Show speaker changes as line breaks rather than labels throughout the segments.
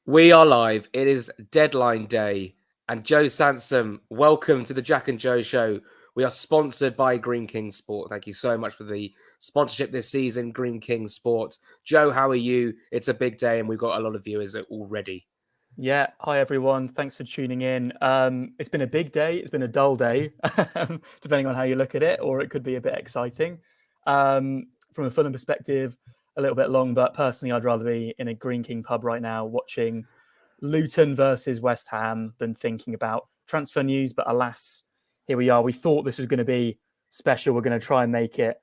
We are live. It is deadline day. And Joe Sansom, welcome to the Jack and Joe show. We are sponsored by Green King Sport. Thank you so much for the sponsorship this season, Green King Sport. Joe, how are you? It's a big day and we've got a lot of viewers already.
Yeah, hi everyone. Thanks for tuning in. It's been a big day. It's been a dull day, depending on how you look at it, or it could be a bit exciting. From a Fulham perspective, a little bit long, but personally, I'd rather be in a Green King pub right now watching Luton versus West Ham than thinking about transfer news. But alas, here we are. We thought this was going to be special. We're going to try and make it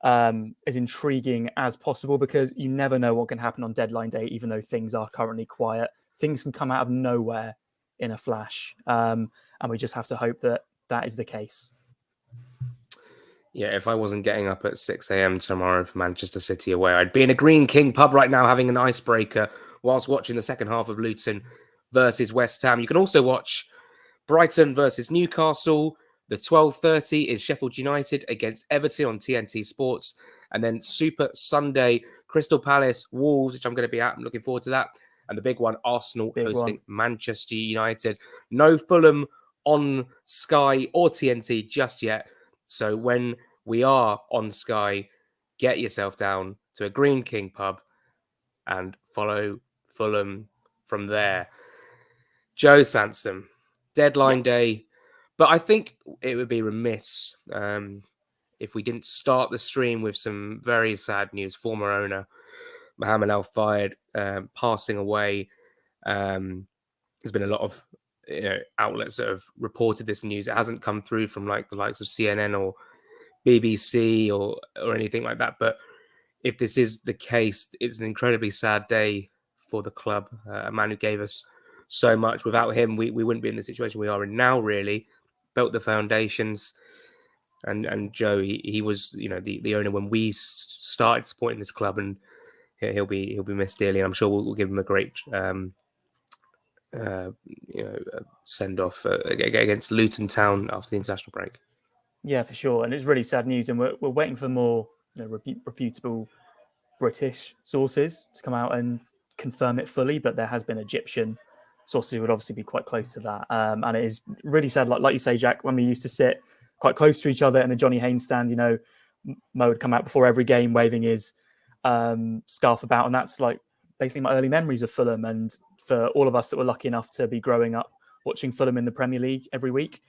as intriguing as possible because you never know what can happen on deadline day, even though things are currently quiet. Things can come out of nowhere in a flash. And we just have to hope that that is the case.
Yeah, if I wasn't getting up at 6 a.m. tomorrow for Manchester City away, I'd be in a Green King pub right now having an icebreaker whilst watching the second half of Luton versus West Ham. You can also watch Brighton versus Newcastle. The 12:30 is Sheffield United against Everton on TNT Sports. And then Super Sunday, Crystal Palace, Wolves, which I'm going to be at. I'm looking forward to that. And the big one, Arsenal hosting Manchester United. No Fulham on Sky or TNT just yet. So when we are on Sky, get yourself down to a Green King pub and follow Fulham from there. Joe Sansom, deadline day. But I think it would be remiss if we didn't start the stream with some very sad news. Former owner Mohamed Fayed passing away. There's been a lot of outlets that have reported this news. It hasn't come through from like the likes of CNN or BBC or anything like that. But if this is the case, it's an incredibly sad day for the club. A man who gave us so much. Without him, we wouldn't be in the situation we are in now, really. Built the foundations. And Joe, he was, the owner when we started supporting this club, and he'll be missed dearly. And I'm sure we'll give him a great send off against Luton Town after the international break.
Yeah, for sure. And it's really sad news. And we're waiting for more reputable British sources to come out and confirm it fully. But there has been Egyptian sources who would obviously be quite close to that. And it is really sad. Like you say, Jack, when we used to sit quite close to each other in the Johnny Haynes stand, Mo would come out before every game waving his scarf about. And that's like basically my early memories of Fulham. And for all of us that were lucky enough to be growing up watching Fulham in the Premier League every week,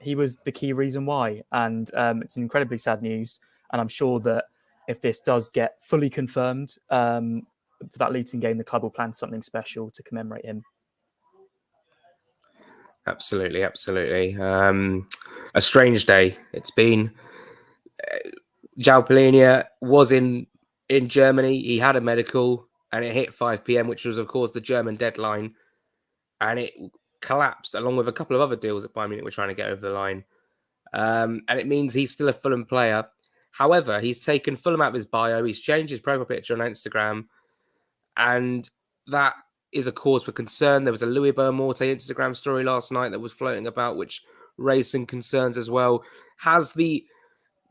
he was the key reason why. And it's incredibly sad news. And I'm sure that if this does get fully confirmed for that Luton game, the club will plan something special to commemorate him.
Absolutely. A strange day it's been. Joao Palhinha was in Germany. He had a medical and it hit 5 p.m, which was, of course, the German deadline. And it collapsed along with a couple of other deals that Bayern Munich were trying to get over the line. And it means he's still a Fulham player. However, he's taken Fulham out of his bio. He's changed his profile picture on Instagram. And that is a cause for concern. There was a Louis Boamorte Instagram story last night that was floating about, which raised some concerns as well.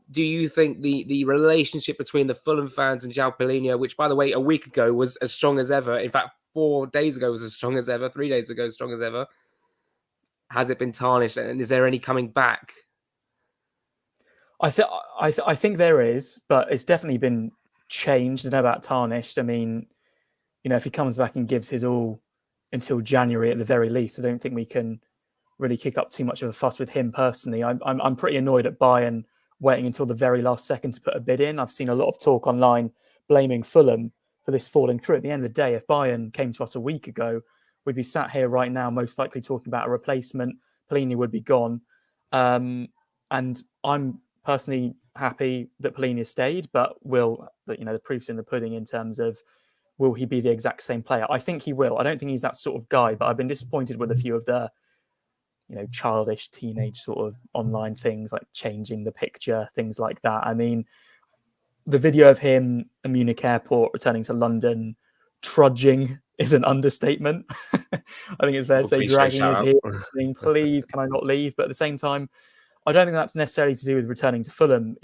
Do you think the relationship between the Fulham fans and Joao Palhinha, which, by the way, a week ago was as strong as ever, in fact, 4 days ago was as strong as ever, 3 days ago as strong as ever, has it been tarnished? And is there any coming back?
I think there is, but it's definitely been changed. I don't know about tarnished. I mean, if he comes back and gives his all until January at the very least, I don't think we can really kick up too much of a fuss with him personally. I'm pretty annoyed at Bayern waiting until the very last second to put a bid in. I've seen a lot of talk online blaming Fulham for this falling through. At the end of the day, if Bayern came to us a week ago, we'd be sat here right now, most likely talking about a replacement. Palhinha would be gone. And I'm personally happy that Palhinha stayed, but the proof's in the pudding in terms of will he be the exact same player? I think he will. I don't think he's that sort of guy, but I've been disappointed with a few of the childish teenage sort of online things like changing the picture, things like that. I mean, the video of him at Munich airport returning to London, trudging is an understatement. I think it's fair to say dragging his heel, saying, please, can I not leave? But at the same time, I don't think that's necessarily to do with returning to Fulham.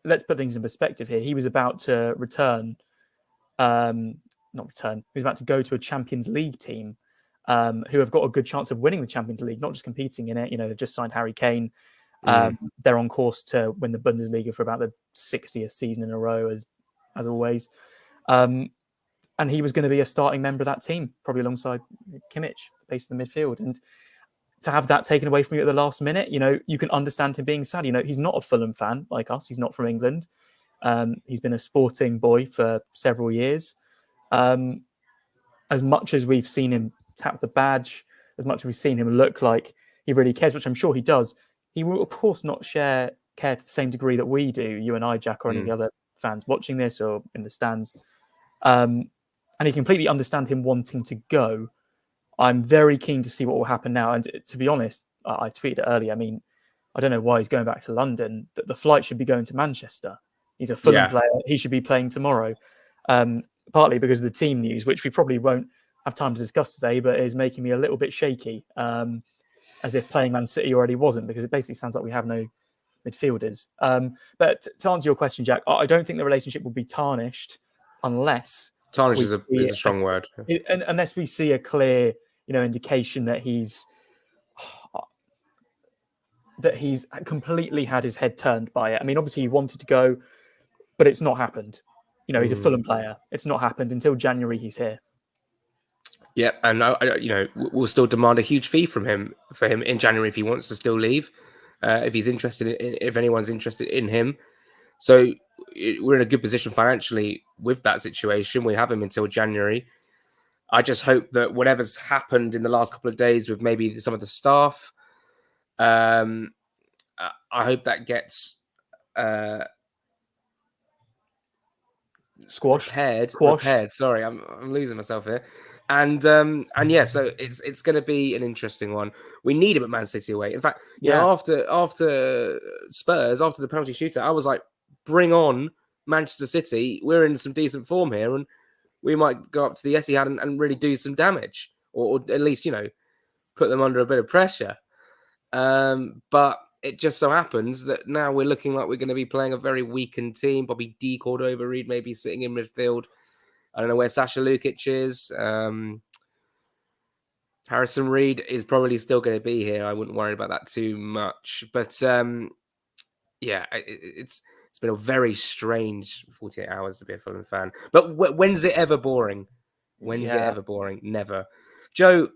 Let's put things in perspective here. He was about to return who's about to go to a Champions League team who have got a good chance of winning the Champions League, not just competing in it. They've just signed Harry Kane. They're on course to win the Bundesliga for about the 60th season in a row, as always. And he was going to be a starting member of that team, probably alongside Kimmich, the base of the midfield. And to have that taken away from you at the last minute, you can understand him being sad. He's not a Fulham fan like us. He's not from England. He's been a Sporting boy for several years. As much as we've seen him tap the badge, as much as we've seen him look like he really cares, which I'm sure he does, he will, of course, not care to the same degree that we do, you and I, Jack, or any of the other fans watching this or in the stands. And you completely understand him wanting to go. I'm very keen to see what will happen now. And to be honest, I tweeted it earlier. I mean, I don't know why he's going back to London. The flight should be going to Manchester. He's a Fulham player. He should be playing tomorrow. Partly because of the team news, which we probably won't have time to discuss today, but is making me a little bit shaky, as if playing Man City already wasn't, because it basically sounds like we have no midfielders. But to answer your question, Jack, I don't think the relationship will be tarnished unless...
Tarnish is a strong word.
Unless we see a clear, indication that he's completely had his head turned by it. I mean, obviously he wanted to go, but it's not happened. He's a Fulham player. It's not happened until January. He's here.
Yeah, and we'll still demand a huge fee for him in January if he wants to still leave. If he's interested if anyone's interested in him. So we're in a good position financially with that situation. We have him until January. I just hope that whatever's happened in the last couple of days with maybe some of the staff, I hope that gets repaired. Sorry, I'm losing myself here. And yeah, so it's going to be an interesting one. We need him at Man City away. In fact, after Spurs, after the penalty shootout, I was like, bring on Manchester City. We're in some decent form here, and we might go up to the Etihad and really do some damage, or at least put them under a bit of pressure. But it just so happens that now we're looking like we're going to be playing a very weakened team. Probably D. Cordova-Reid maybe sitting in midfield. I don't know where Sasha Lukic is. Harrison Reed is probably still going to be here. I wouldn't worry about that too much. But yeah, it's been a very strange 48 hours to be a Fulham fan. But when's it ever boring? When's it ever boring? Never. Joe,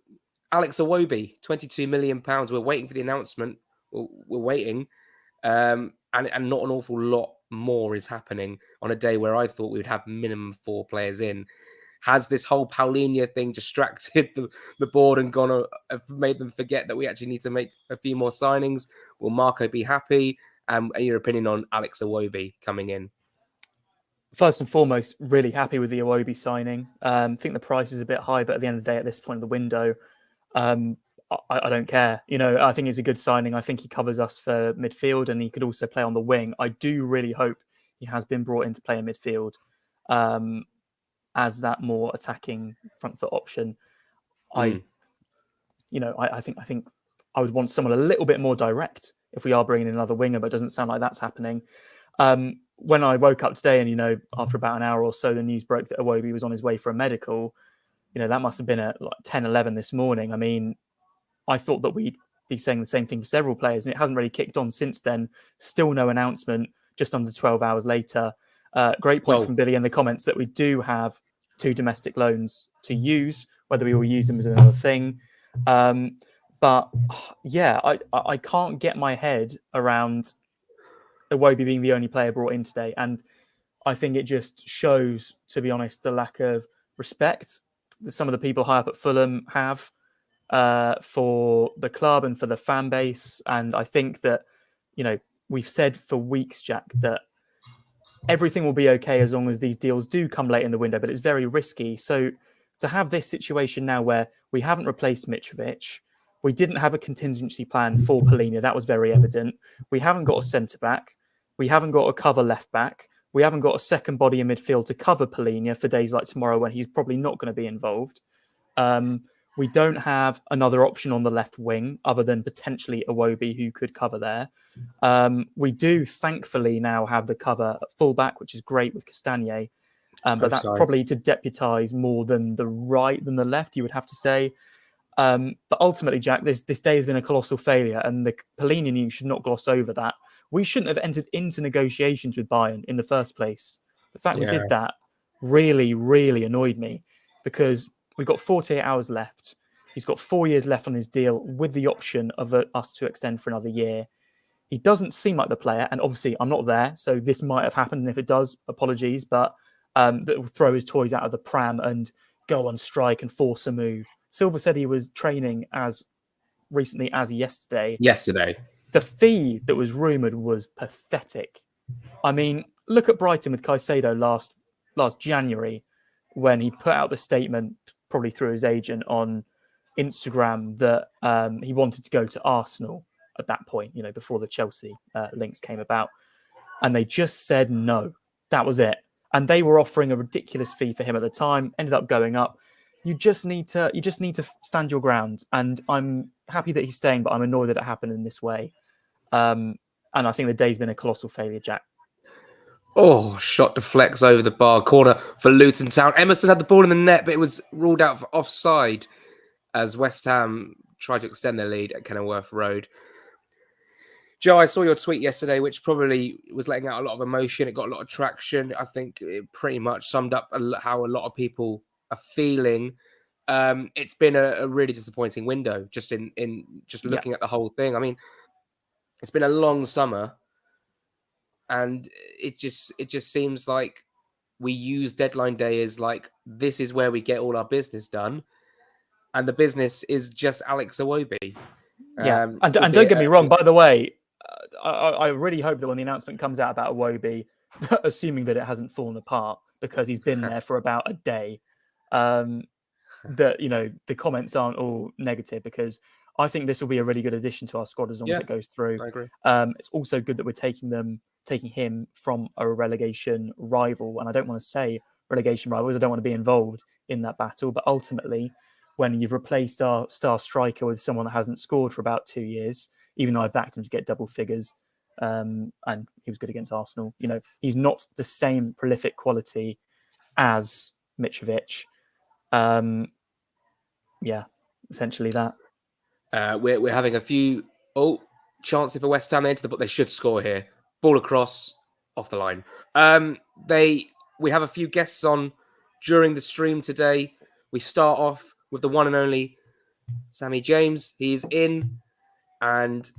Alex Iwobi, £22 million. We're waiting for the announcement. We're waiting. And not an awful lot more is happening on a day where I thought we would have minimum 4 players in. Has this whole Palhinha thing distracted the board and made them forget that we actually need to make a few more signings? Will Marco be happy? And your opinion on Alex Iwobi coming in?
First and foremost, really happy with the Iwobi signing. I think the price is a bit high, but at the end of the day, at this point in the window, I don't care. I think it's a good signing. I think he covers us for midfield, and he could also play on the wing. I do really hope he has been brought in to play in midfield as that more attacking front foot option. I think I would want someone a little bit more direct if we are bringing in another winger, but it doesn't sound like that's happening. When I woke up today and, after about an hour or so, the news broke that Iwobi was on his way for a medical, that must have been at like 10, 11 this morning. I mean, I thought that we'd be saying the same thing for several players, and it hasn't really kicked on since then. Still no announcement, just under 12 hours later. Great point from Billy in the comments that we do have 2 domestic loans to use. Whether we will use them is another thing. But yeah, I can't get my head around Iwobi being the only player brought in today. And I think it just shows, to be honest, the lack of respect that some of the people high up at Fulham have for the club and for the fan base. And I think that, we've said for weeks, Jack, that everything will be okay as long as these deals do come late in the window, but it's very risky. So to have this situation now where we haven't replaced Mitrovic, we didn't have a contingency plan for Palhinha. That was very evident. We haven't got a centre-back. We haven't got a cover left-back. We haven't got a second body in midfield to cover Palhinha for days like tomorrow when he's probably not going to be involved. We don't have another option on the left wing other than potentially Iwobi, who could cover there. We do, thankfully, now have the cover at full-back, which is great with Castagne. But
Both
that's
sides.
probably to deputise more than the right than the left, you would have to say. But ultimately, Jack, this day has been a colossal failure, and the Palhinha news should not gloss over that. We shouldn't have entered into negotiations with Bayern in the first place. The fact we
Yeah.
did that really, really annoyed me, because we've got 48 hours left. He's got 4 years left on his deal with the option of us to extend for another year. He doesn't seem like the player, and obviously I'm not there, so this might have happened. And if it does, apologies, but that will throw his toys out of the pram and go on strike and force a move. Silva said he was training as recently as yesterday. The fee that was rumoured was pathetic. I mean, look at Brighton with Caicedo last January, when he put out the statement, probably through his agent, on Instagram that he wanted to go to Arsenal at that point, before the Chelsea links came about. And they just said no. That was it. And they were offering a ridiculous fee for him at the time, ended up going up. You just need to stand your ground. And I'm happy that he's staying, but I'm annoyed that it happened in this way. And I think the day's been a colossal failure, Jack.
Oh, shot deflects over the bar. Corner for Luton Town. Emerson had the ball in the net, but it was ruled out for offside as West Ham tried to extend their lead at Kenilworth Road. Joe, I saw your tweet yesterday, which probably was letting out a lot of emotion. It got a lot of traction. I think it pretty much summed up how a lot of people are feeling. It's been a really disappointing window, just in just looking at the whole thing. I mean, it's been a long summer, and it just seems like we use deadline day as like, this is where we get all our business done, and the business is just Alex Iwobi.
And don't get me wrong, by the way, I really hope that when the announcement comes out about Iwobi, assuming that it hasn't fallen apart because he's been there for about a day, that the comments aren't all negative, because I think this will be a really good addition to our squad as long as it goes through.
I agree.
It's also good that we're taking him from a relegation rival, and I don't want to say relegation rivals. I don't want to be involved in that battle, but ultimately, when you've replaced our star striker with someone that hasn't scored for about 2 years, even though I backed him to get double figures, and he was good against Arsenal, he's not the same prolific quality as Mitrovic. Essentially that.
We're having a few chances for West Ham into the, but they should score here. Ball across, off the line. We have a few guests on during the stream today. We start off with the one and only Sammy James. He is in, and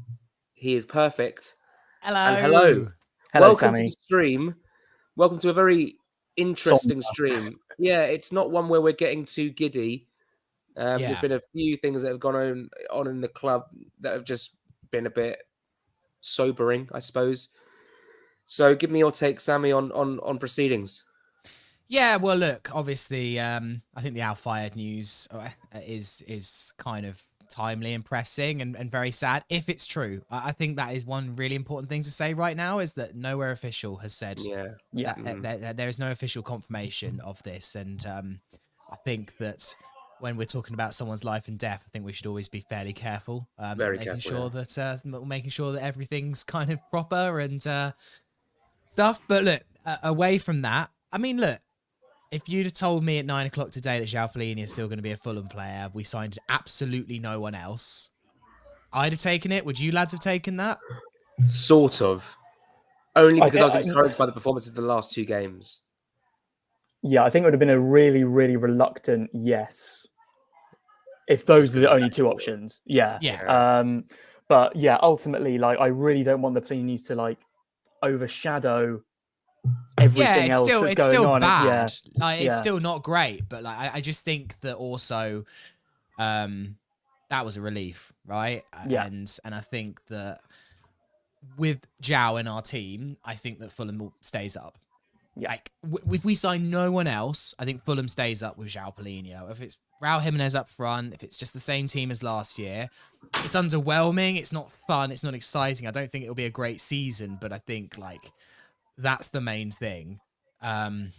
he is perfect.
Hello.
And hello. Welcome
Sammy.
to the stream. Welcome to a very interesting stream. Yeah, it's not one where we're getting too giddy. There's been a few things that have gone on in the club that have just been a bit sobering, I suppose. So give me your take, Sammy, on proceedings.
Yeah, well, look, obviously, I think the Fayed news is kind of timely and pressing and very sad, if it's true. I think that is one really important thing to say right now, is that nowhere official has said that there is no official confirmation of this. And I think that when we're talking about someone's life and death, I think we should always be fairly careful, making sure that everything's kind of proper and stuff. But look, away from that, I mean, look, if you'd have told me at 9 o'clock today that Joao Palhinha is still going to be a Fulham player, we signed absolutely no one else, I'd have taken it. Would you lads have taken that?
Sort of. Only because I was encouraged by the performances of the last 2 games.
Yeah, I think it would have been a really, really reluctant yes, if those were the only 2 options. Yeah. But yeah, ultimately, I really don't want the Palhinha to overshadow everything else that's going on.
Bad. It's still not great, but I just think that also that was a relief, right? And I think that with Joao in our team, I think that Fulham stays up. If we sign no one else, I think Fulham stays up with Joao Palhinha. If it's Raul Jimenez up front, if it's just the same team as last year, it's underwhelming. It's not fun. It's not exciting. I don't think it'll be a great season, but I think that's the main thing. And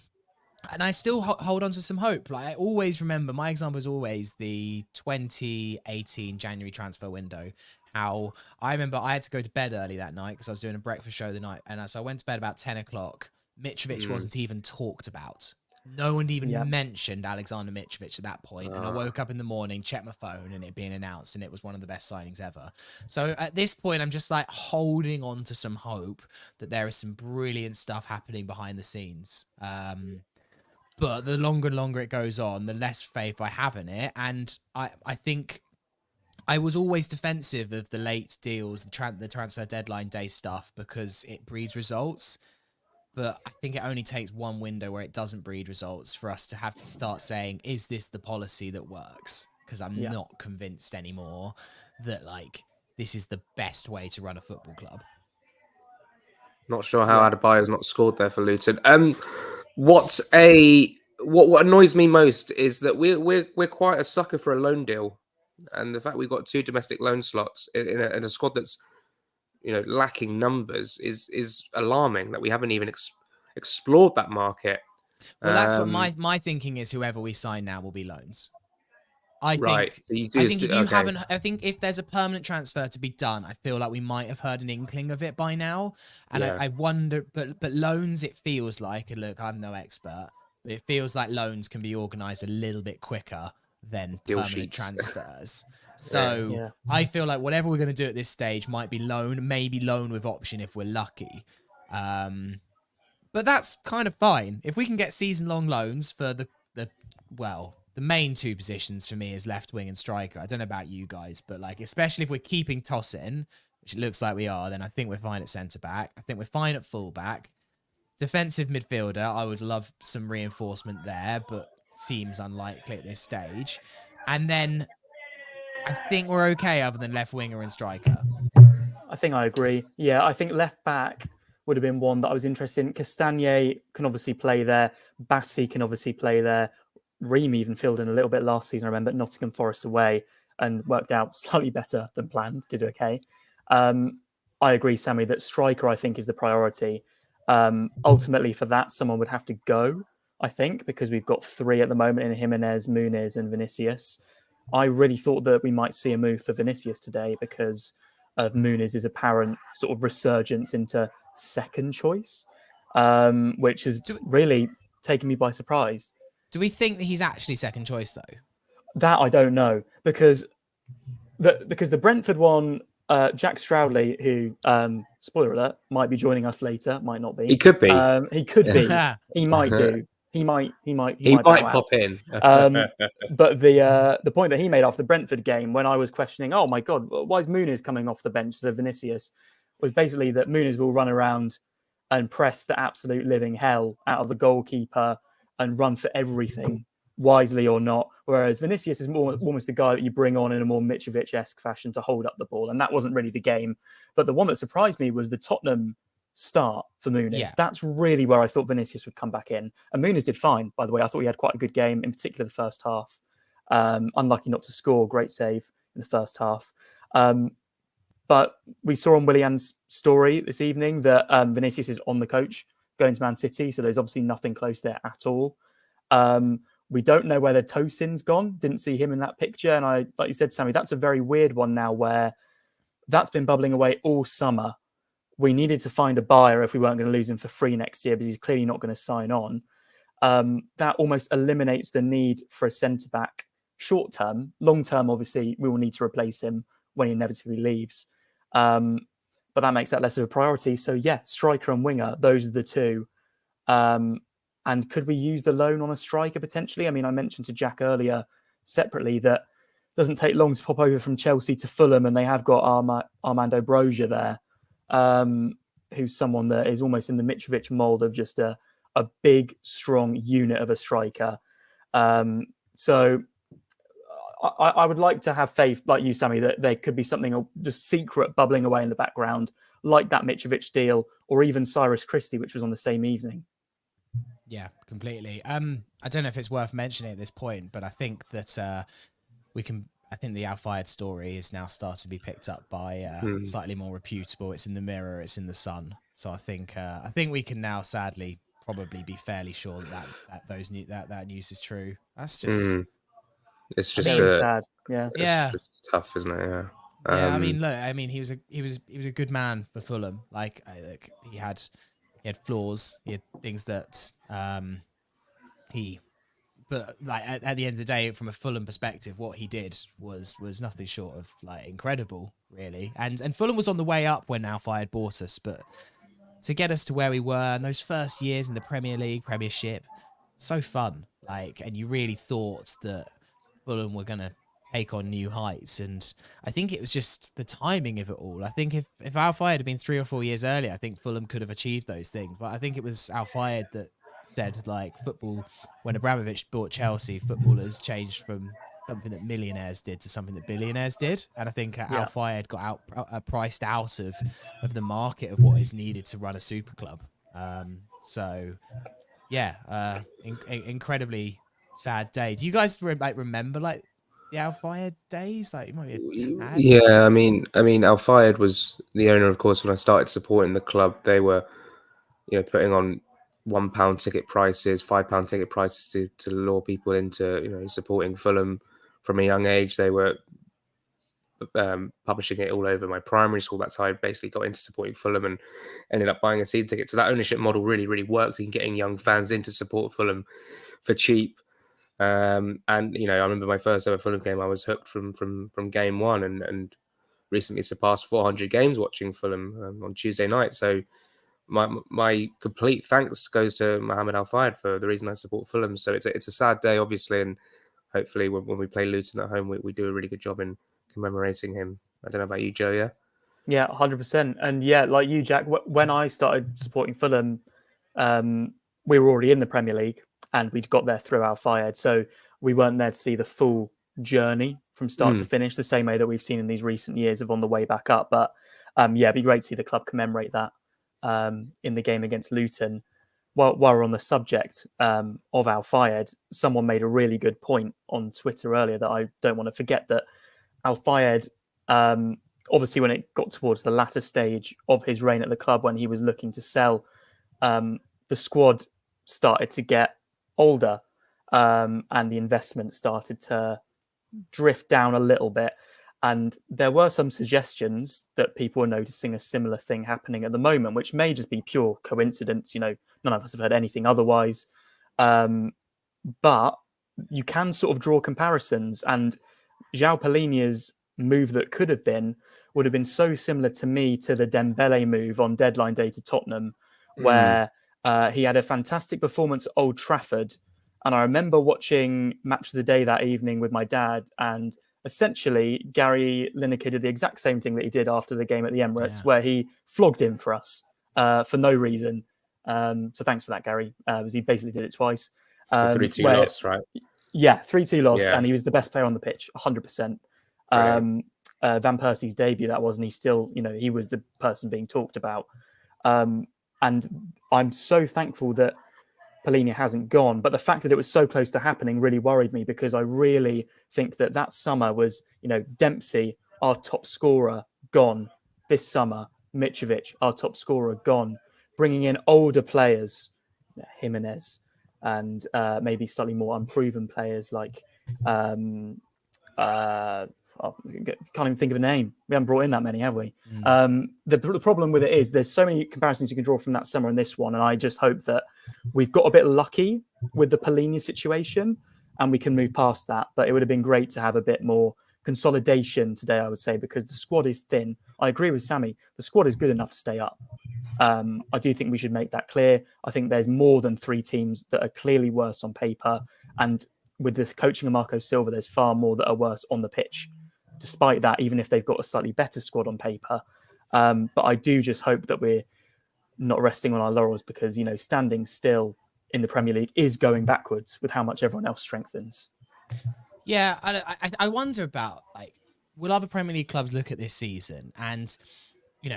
I still hold on to some hope. I always remember, my example is always the 2018 January transfer window. How I remember I had to go to bed early that night because I was doing a breakfast show the night. And so I went to bed about 10 o'clock. Mitrovic wasn't even talked about. No one even mentioned Alexander Mitrovic at that point. And I woke up in the morning, checked my phone, and it being announced, and it was one of the best signings ever. So at this point, I'm just like holding on to some hope that there is some brilliant stuff happening behind the scenes. But the longer and longer it goes on, the less faith I have in it. And I think I was always defensive of the late deals, the transfer deadline day stuff, because it breeds results. But I think it only takes one window where it doesn't breed results for us to have to start saying, is this the policy that works? Because I'm not convinced anymore that like this is the best way to run a football club.
Not sure how Adarabioyo's not scored there for Luton. What annoys me most is that we're quite a sucker for a loan deal, and the fact we've got 2 domestic loan slots in a squad that's lacking numbers is alarming. That we haven't even explored that market.
Well, that's what my thinking is. Whoever we sign now will be loans. I think if there's a permanent transfer to be done, I feel like we might have heard an inkling of it by now. And I wonder, but loans, it feels like, and look, I'm no expert, but it feels like loans can be organised a little bit quicker than permanent transfers. So I feel like whatever we're going to do at this stage might be loan, maybe loan with option if we're lucky. But that's kind of fine. If we can get season-long loans for the main 2 positions for me is left wing and striker. I don't know about you guys, but like, especially if we're keeping Tosin, which it looks like we are, then I think we're fine at centre-back. I think we're fine at full-back. Defensive midfielder, I would love some reinforcement there, but seems unlikely at this stage. And then I think we're okay other than left winger and striker.
I think I agree. Yeah, I think left back would have been one that I was interested in. Castagnet can obviously play there. Bassi can obviously play there. Ream even filled in a little bit last season, I remember, at Nottingham Forest away and worked out slightly better than planned, did okay. I agree, Sammy, that striker, I think, is the priority. Ultimately, for that, someone would have to go, I think, because we've got 3 at the moment in Jimenez, Muniz and Vinicius. I really thought that we might see a move for Vinicius today because of Muniz's apparent sort of resurgence into second choice, which has really taken me by surprise.
Do we think that he's actually second choice, though?
That I don't know, because the Brentford one, Jack Stroudly, who, spoiler alert, might be joining us later, might not be.
He could be.
He could be. He might do. He might
pop in.
But the point that he made after the Brentford game, when I was questioning, oh my God, why is Muniz coming off the bench to Vinicius, was basically that Muniz will run around and press the absolute living hell out of the goalkeeper and run for everything, wisely or not. Whereas Vinicius is almost the guy that you bring on in a more Mitrovic-esque fashion to hold up the ball. And that wasn't really the game. But the one that surprised me was the Tottenham start for Muniz. Yeah. That's really where I thought Vinicius would come back in. And Muniz did fine, by the way. I thought he had quite a good game, in particular the first half. Unlucky not to score, great save in the first half. But we saw on Willian's story this evening that Vinicius is on the coach going to Man City, so there's obviously nothing close there at all. We don't know whether Tosin's gone. Didn't see him in that picture. And like you said, Sammy, that's a very weird one now where that's been bubbling away all summer. We needed to find a buyer if we weren't going to lose him for free next year because he's clearly not going to sign on. That almost eliminates the need for a centre-back short term. Long term, obviously, we will need to replace him when he inevitably leaves. But that makes that less of a priority. So yeah, striker and winger, those are the 2. And could we use the loan on a striker potentially? I mean, I mentioned to Jack earlier separately that it doesn't take long to pop over from Chelsea to Fulham, and they have got Armando Broja there, who's someone that is almost in the Mitrovic mould of just a big, strong unit of a striker. So I would like to have faith, like you, Sammy, that there could be something just secret bubbling away in the background, like that Mitrovic deal, or even Cyrus Christie, which was on the same evening.
Yeah, completely. I don't know if it's worth mentioning at this point, but I think that I think the Al Fayed story is now starting to be picked up by slightly more reputable. It's in the Mirror, it's in the Sun. So I think we can now sadly probably be fairly sure that news is true. That's just
it's just
very sad. Yeah,
it's just tough, isn't it? Yeah.
Yeah, I mean, look, he was a good man for Fulham. Like he had flaws, he had things that But like at the end of the day, from a Fulham perspective, what he did was nothing short of like incredible, really. And Fulham was on the way up when Al Fayed bought us, but to get us to where we were in those first years in the Premier League, Premiership, so fun. Like, and you really thought that Fulham were gonna take on new heights, and I think it was just the timing of it all. I think if Al Fayed had been 3 or 4 years earlier, I think Fulham could have achieved those things. But I think it was Al Fayed that said, like, football, when Abramovich bought Chelsea, football has changed from something that millionaires did to something that billionaires did. And I think Al Fayed got priced out of the market of what is needed to run a super club. So yeah, incredibly sad day. Do you guys remember like the Al Fayed days? Like, it might be a tad.
Yeah, I mean, Al Fayed was the owner, of course. When I started supporting the club, they were, putting on £1 ticket prices, £5 ticket prices to lure people into, supporting Fulham from a young age. They were publishing it all over my primary school. That's how I basically got into supporting Fulham and ended up buying a season ticket. So that ownership model really, really worked in getting young fans in to support Fulham for cheap. And I remember my first ever Fulham game. I was hooked from game one, and recently surpassed 400 games watching Fulham on Tuesday night. So my complete thanks goes to Mohamed Al Fayed for the reason I support Fulham. So it's a sad day, obviously, and hopefully when we play Luton at home, we do a really good job in commemorating him. I don't know about you, Joe.
Yeah, 100%. And yeah, like you, Jack, when I started supporting Fulham, we were already in the Premier League and we'd got there through Al Fayed. So we weren't there to see the full journey from start to finish, the same way that we've seen in these recent years of on the way back up. But yeah, it'd be great to see the club commemorate that in the game against Luton. While we're on the subject of Al Fayed, someone made a really good point on Twitter earlier that I don't want to forget, that Al Fayed, obviously when it got towards the latter stage of his reign at the club, when he was looking to sell, the squad started to get older and the investment started to drift down a little bit. And there were some suggestions that people were noticing a similar thing happening at the moment, which may just be pure coincidence. None of us have heard anything otherwise. But you can sort of draw comparisons. And Joao Palhinha's move that could have been would have been so similar to me to the Dembele move on deadline day to Tottenham, where he had a fantastic performance at Old Trafford. And I remember watching Match of the Day that evening with my dad, and essentially Gary Lineker did the exact same thing that he did after the game at the Emirates, where he flogged him for us for no reason. So thanks for that, Gary, because he basically did it twice.
3-2 loss, right?
Yeah, 3-2 loss, and he was the best player on the pitch, 100%. Van Persie's debut, that was, and he still, he was the person being talked about. And I'm so thankful that Palhinha hasn't gone, but the fact that it was so close to happening really worried me, because I really think that summer was, Dempsey, our top scorer, gone. This summer, Mitrovic, our top scorer, gone. Bringing in older players, Jimenez, and maybe slightly more unproven players like I can't even think of a name. We haven't brought in that many, have we? The problem with it is there's so many comparisons you can draw from that summer and this one, and I just hope that we've got a bit lucky with the Palhinha situation and we can move past that. But it would have been great to have a bit more consolidation today, I would say, because the squad is thin. I agree with Sammy. The squad is good enough to stay up. I do think we should make that clear. I think there's more than 3 teams that are clearly worse on paper. And with the coaching of Marco Silva, there's far more that are worse on the pitch. Despite that, even if they've got a slightly better squad on paper. But I do just hope that we're not resting on our laurels, because, standing still in the Premier League is going backwards with how much everyone else strengthens.
Yeah, I wonder about, like, will other Premier League clubs look at this season and,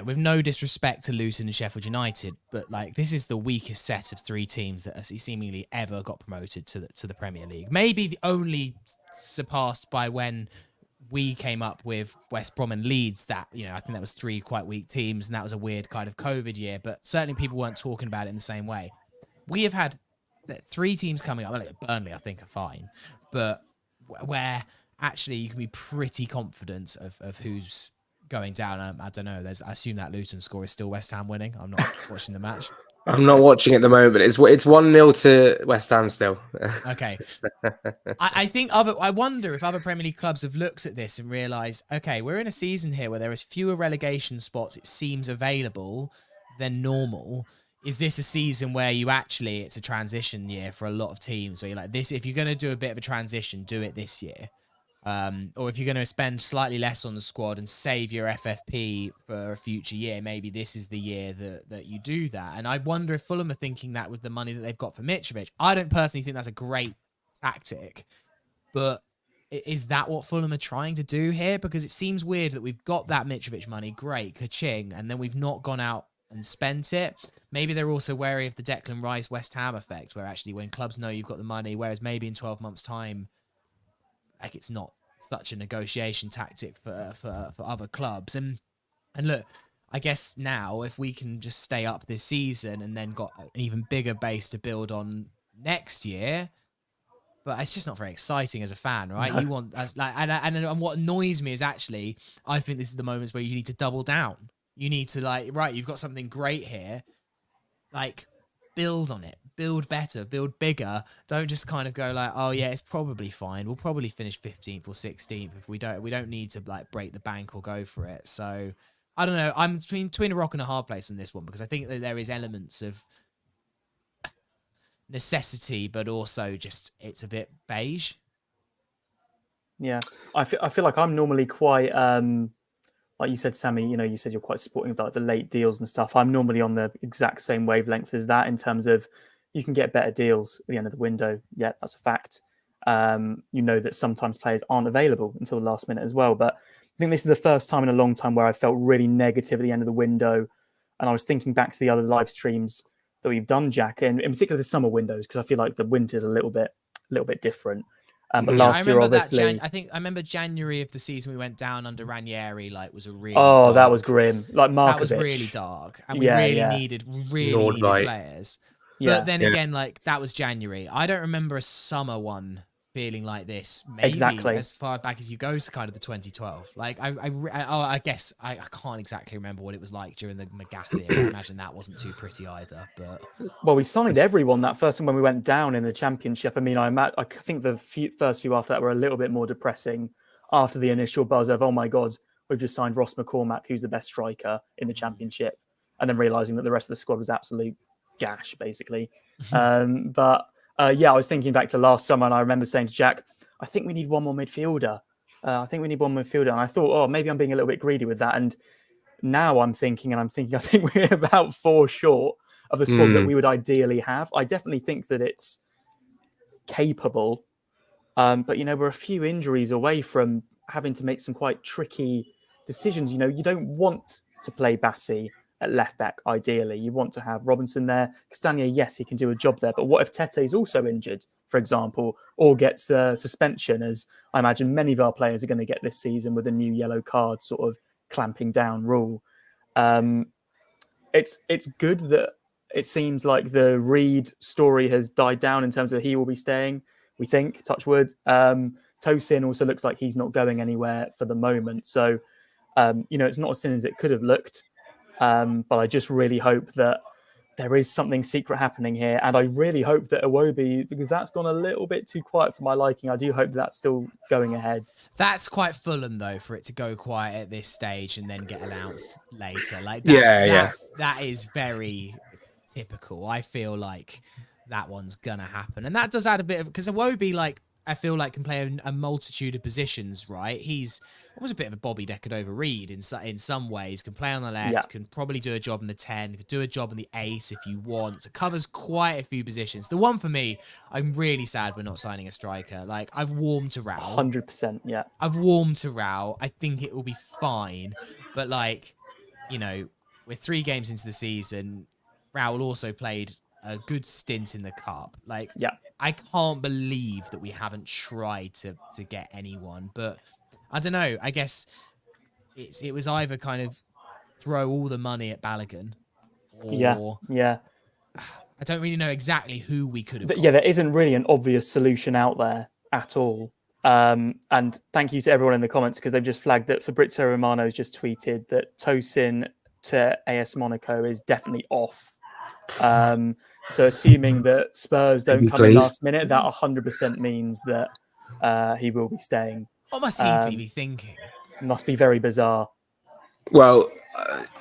with no disrespect to Luton and Sheffield United, but like, this is the weakest set of 3 teams that has seemingly ever got promoted to the Premier League. Maybe the only surpassed by when we came up with West Brom and Leeds, that, I think that was 3 quite weak teams, and that was a weird kind of COVID year, but certainly people weren't talking about it in the same way. We have had 3 teams coming up. Well, like Burnley, I think, are fine, but where actually you can be pretty confident of who's going down. I don't know. I assume that Luton score is still West Ham winning. I'm not watching the match.
I'm not watching at the moment. It's 1-0 to West Ham still.
Okay. I think I wonder if other Premier League clubs have looked at this and realised, okay, we're in a season here where there is fewer relegation spots, it seems, available than normal. Is this a season where it's a transition year for a lot of teams where you're like, this, if you're going to do a bit of a transition, do it this year. Or if you're going to spend slightly less on the squad and save your FFP for a future year, maybe this is the year that you do that. And I wonder if Fulham are thinking that with the money that they've got for Mitrovic. I don't personally think that's a great tactic, but is that what Fulham are trying to do here? Because it seems weird that we've got that Mitrovic money, great, ka-ching, and then we've not gone out and spent it. Maybe they're also wary of the Declan Rice West Ham effect, where actually when clubs know you've got the money, whereas maybe in 12 months' time, like, it's not such a negotiation tactic for other clubs. And look, I guess now if we can just stay up this season and then got an even bigger base to build on next year, but it's just not very exciting as a fan, right? No. You want as like, and what annoys me is actually, I think this is the moments where you need to double down. You need to, like, right, you've got something great here, like, build on it, build better, build bigger. Don't just kind of go like, oh yeah, it's probably fine. We'll probably finish 15th or 16th if we don't need to, like, break the bank or go for it. So I don't know. I'm between a rock and a hard place on this one, because I think that there is elements of necessity, but also just it's a bit beige.
Yeah, I feel like I'm normally quite like you said, Sammy, you said you're quite supporting of, like, the late deals and stuff. I'm normally on the exact same wavelength as that, in terms of you can get better deals at the end of the window. Yeah, that's a fact. That sometimes players aren't available until the last minute as well. But I think this is the first time in a long time where I felt really negative at the end of the window. And I was thinking back to the other live streams that we've done, Jack, and in particular the summer windows, because I feel like the winter's a little bit different. But last year, obviously,
I remember January of the season we went down under Ranieri, like, was a really
that was grim. Like, Markovic.
That was really dark, and we needed players. Yeah. But then again, like, that was January. I don't remember a summer one feeling like this. Maybe
exactly
as far back as you go to kind of the 2012. Like, I guess I can't exactly remember what it was like during the McGathy. I imagine that wasn't too pretty either. But
well, we signed everyone that first time when we went down in the Championship. I mean, I think the first few after that were a little bit more depressing after the initial buzz of, oh my God, we've just signed Ross McCormack, who's the best striker in the Championship, and then realizing that the rest of the squad was absolute gash, basically. I was thinking back to last summer, and I remember saying to Jack, I think we need one more midfielder. And I thought, oh, maybe I'm being a little bit greedy with that. And now I'm thinking, I think we're about 4 short of the squad that we would ideally have. I definitely think that it's capable. But, we're a few injuries away from having to make some quite tricky decisions. You don't want to play Bassi at left back, ideally. You want to have Robinson there. Castagna, yes, he can do a job there. But what if Tete is also injured, for example, or gets a suspension, as I imagine many of our players are going to get this season with a new yellow card sort of clamping down rule? It's good that it seems like the Reed story has died down in terms of he will be staying, we think, touch wood. Tosin also looks like he's not going anywhere for the moment. So, it's not as thin as it could have looked. But I just really hope that there is something secret happening here. And I really hope that Iwobi, because that's gone a little bit too quiet for my liking, I do hope that's still going ahead.
That's quite Fulham, though, for it to go quiet at this stage and then get announced later. Like, that is very typical. I feel like that one's going to happen. And that does add a bit of, because Iwobi, like, I feel like can play a multitude of positions, right? He's almost a bit of a Bobby Decordova Reed in some ways. Can play on the left, can probably do a job in the 10, could do a job in the ace if you want. Covers quite a few positions. The one for me, I'm really sad we're not signing a striker. Like, I've warmed to Raul.
100%, yeah.
I've warmed to Raul. I think it will be fine. But, like, we're 3 games into the season. Raul also played a good stint in the cup. Like, I can't believe that we haven't tried to get anyone, but I don't know. I guess it was either kind of throw all the money at Balogun, or I don't really know exactly who we could have got.
Yeah, there isn't really an obvious solution out there at all. And thank you to everyone in the comments, because they've just flagged that Fabrizio Romano has just tweeted that Tosin to AS Monaco is definitely off So assuming that Spurs don't come in
Please.
last minute, that 100% means that he will be staying.
What must he be thinking?
Must be very bizarre.
Well,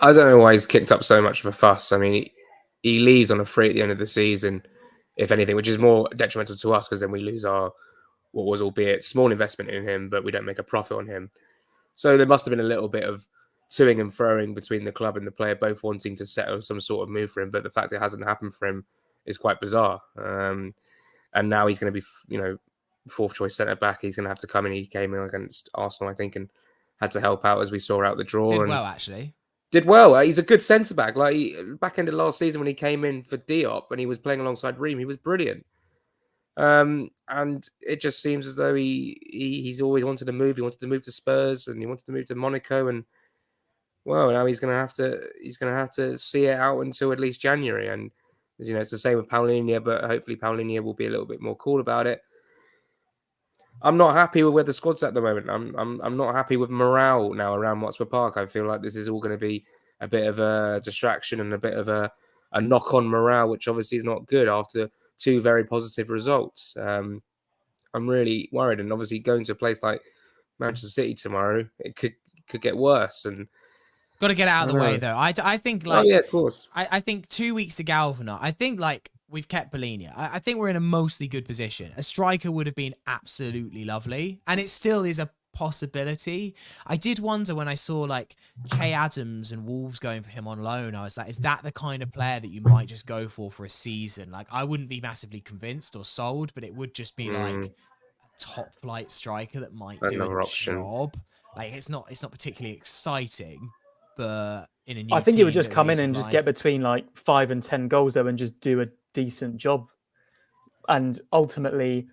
I don't know why he's kicked up so much of a fuss. I mean, he leaves on a free at the end of the season, if anything, which is more detrimental to us because then we lose our, what was albeit small investment in him, but we don't make a profit on him. So there must have been a little bit of toing and froing between the club and the player, both wanting to settle some sort of move for him. But the fact it hasn't happened for him is quite bizarre. And now he's going to be, fourth choice centre back. He's going to have to come in. He came in against Arsenal, I think, and had to help out as we saw out the draw.
Did well, actually.
Did well. He's a good centre back. Like back end of last season when he came in for Diop and he was playing alongside Ream, he was brilliant. And it just seems as though he's always wanted to move. He wanted to move to Spurs and he wanted to move to Monaco, and well, now he's gonna have to see it out until at least January. And it's the same with Palhinha, but hopefully Palhinha will be a little bit more cool about it. I'm not happy with where the squad's at the moment. I'm not happy with morale now around Watford Park. I feel like this is all going to be a bit of a distraction and a bit of a knock on morale, which obviously is not good after two very positive results. I'm really worried, and obviously going to a place like Manchester City tomorrow, it could get worse. And
got to get out of the way, though. I think
of course.
I think 2 weeks to galvanize. I think we've kept Palhinha. I think we're in a mostly good position. A striker would have been absolutely lovely, and it still is a possibility. I did wonder when I saw Che Adams and Wolves going for him on loan. I was like, is that the kind of player that you might just go for a season? I wouldn't be massively convinced or sold, but it would just be a top flight striker that might do a job. It's not particularly exciting, but in a new
I think
team,
he would just come in and just get between 5 and 10 goals though, and just do a decent job. And ultimately,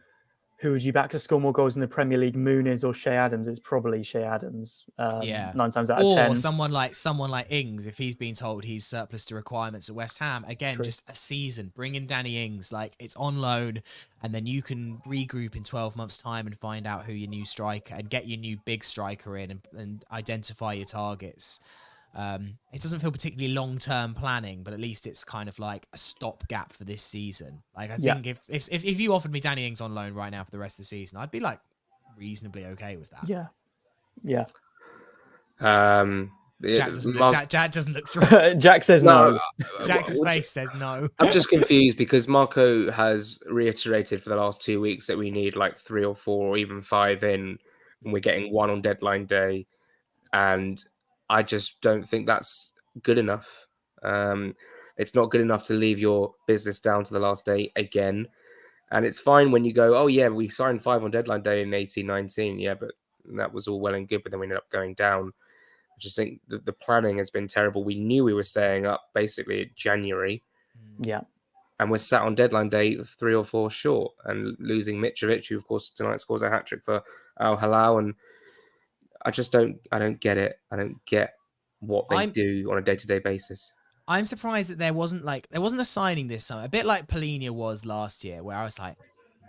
who would you back to score more goals in the Premier League, Muniz or Che Adams? It's probably Che Adams. 9 times out of 10.
Or someone like Ings, if he's been told he's surplus to requirements at West Ham. Again, True. Just a season. Bring in Danny Ings. It's on loan, and then you can regroup in 12 months' time and find out who your new striker and get your new big striker in and identify your targets. It doesn't feel particularly long-term planning, but at least it's kind of a stopgap for this season. I think if you offered me Danny Ings on loan right now for the rest of the season, I'd be reasonably okay with that.
Yeah.
Jack doesn't look through.
Jack says no.
Jack's face says no.
I'm just confused because Marco has reiterated for the last 2 weeks that we need 3 or 4 or even 5 in, and we're getting 1 on deadline day, and I just don't think that's good enough. It's not good enough to leave your business down to the last day again. And it's fine when you go, oh, yeah, we signed 5 on deadline day in 18-19. Yeah, but that was all well and good, but then we ended up going down. I just think the planning has been terrible. We knew we were staying up basically in January.
Yeah.
And we're sat on deadline day 3 or 4 short and losing Mitrovic, who, of course, tonight scores a hat-trick for Al Hilal. And I don't get it. I don't get what they do on a day-to-day basis.
I'm surprised that there wasn't a signing this summer, a bit like Palhinha was last year, where I was like,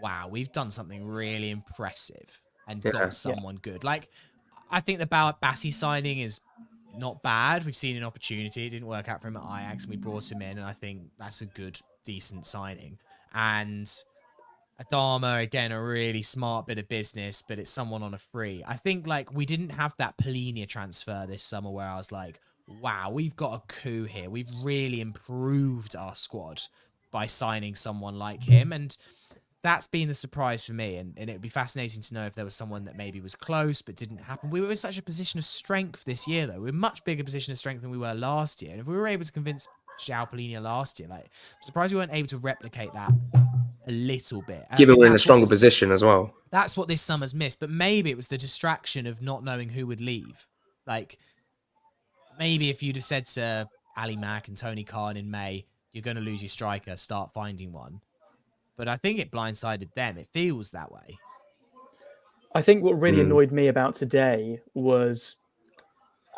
wow, we've done something really impressive and got someone good. I think the Bassi signing is not bad. We've seen an opportunity. It didn't work out for him at Ajax, and we brought him in, and I think that's a good, decent signing. And Adama, again, a really smart bit of business, but it's someone on a free. I think we didn't have that Palhinha transfer this summer where I was like, wow, we've got a coup here. We've really improved our squad by signing someone like him. And that's been the surprise for me. And it would be fascinating to know if there was someone that maybe was close but didn't happen. We were in such a position of strength this year, though. We're in a much bigger position of strength than we were last year. And if we were able to convince Joao Palhinha last year, I'm surprised we weren't able to replicate that a little bit.
Given we're in a stronger position as well.
That's what this summer's missed. But maybe it was the distraction of not knowing who would leave. Maybe if you'd have said to Ali Mack and Tony Khan in May, you're going to lose your striker, start finding one. But I think it blindsided them. It feels that way.
I think what really annoyed me about today was,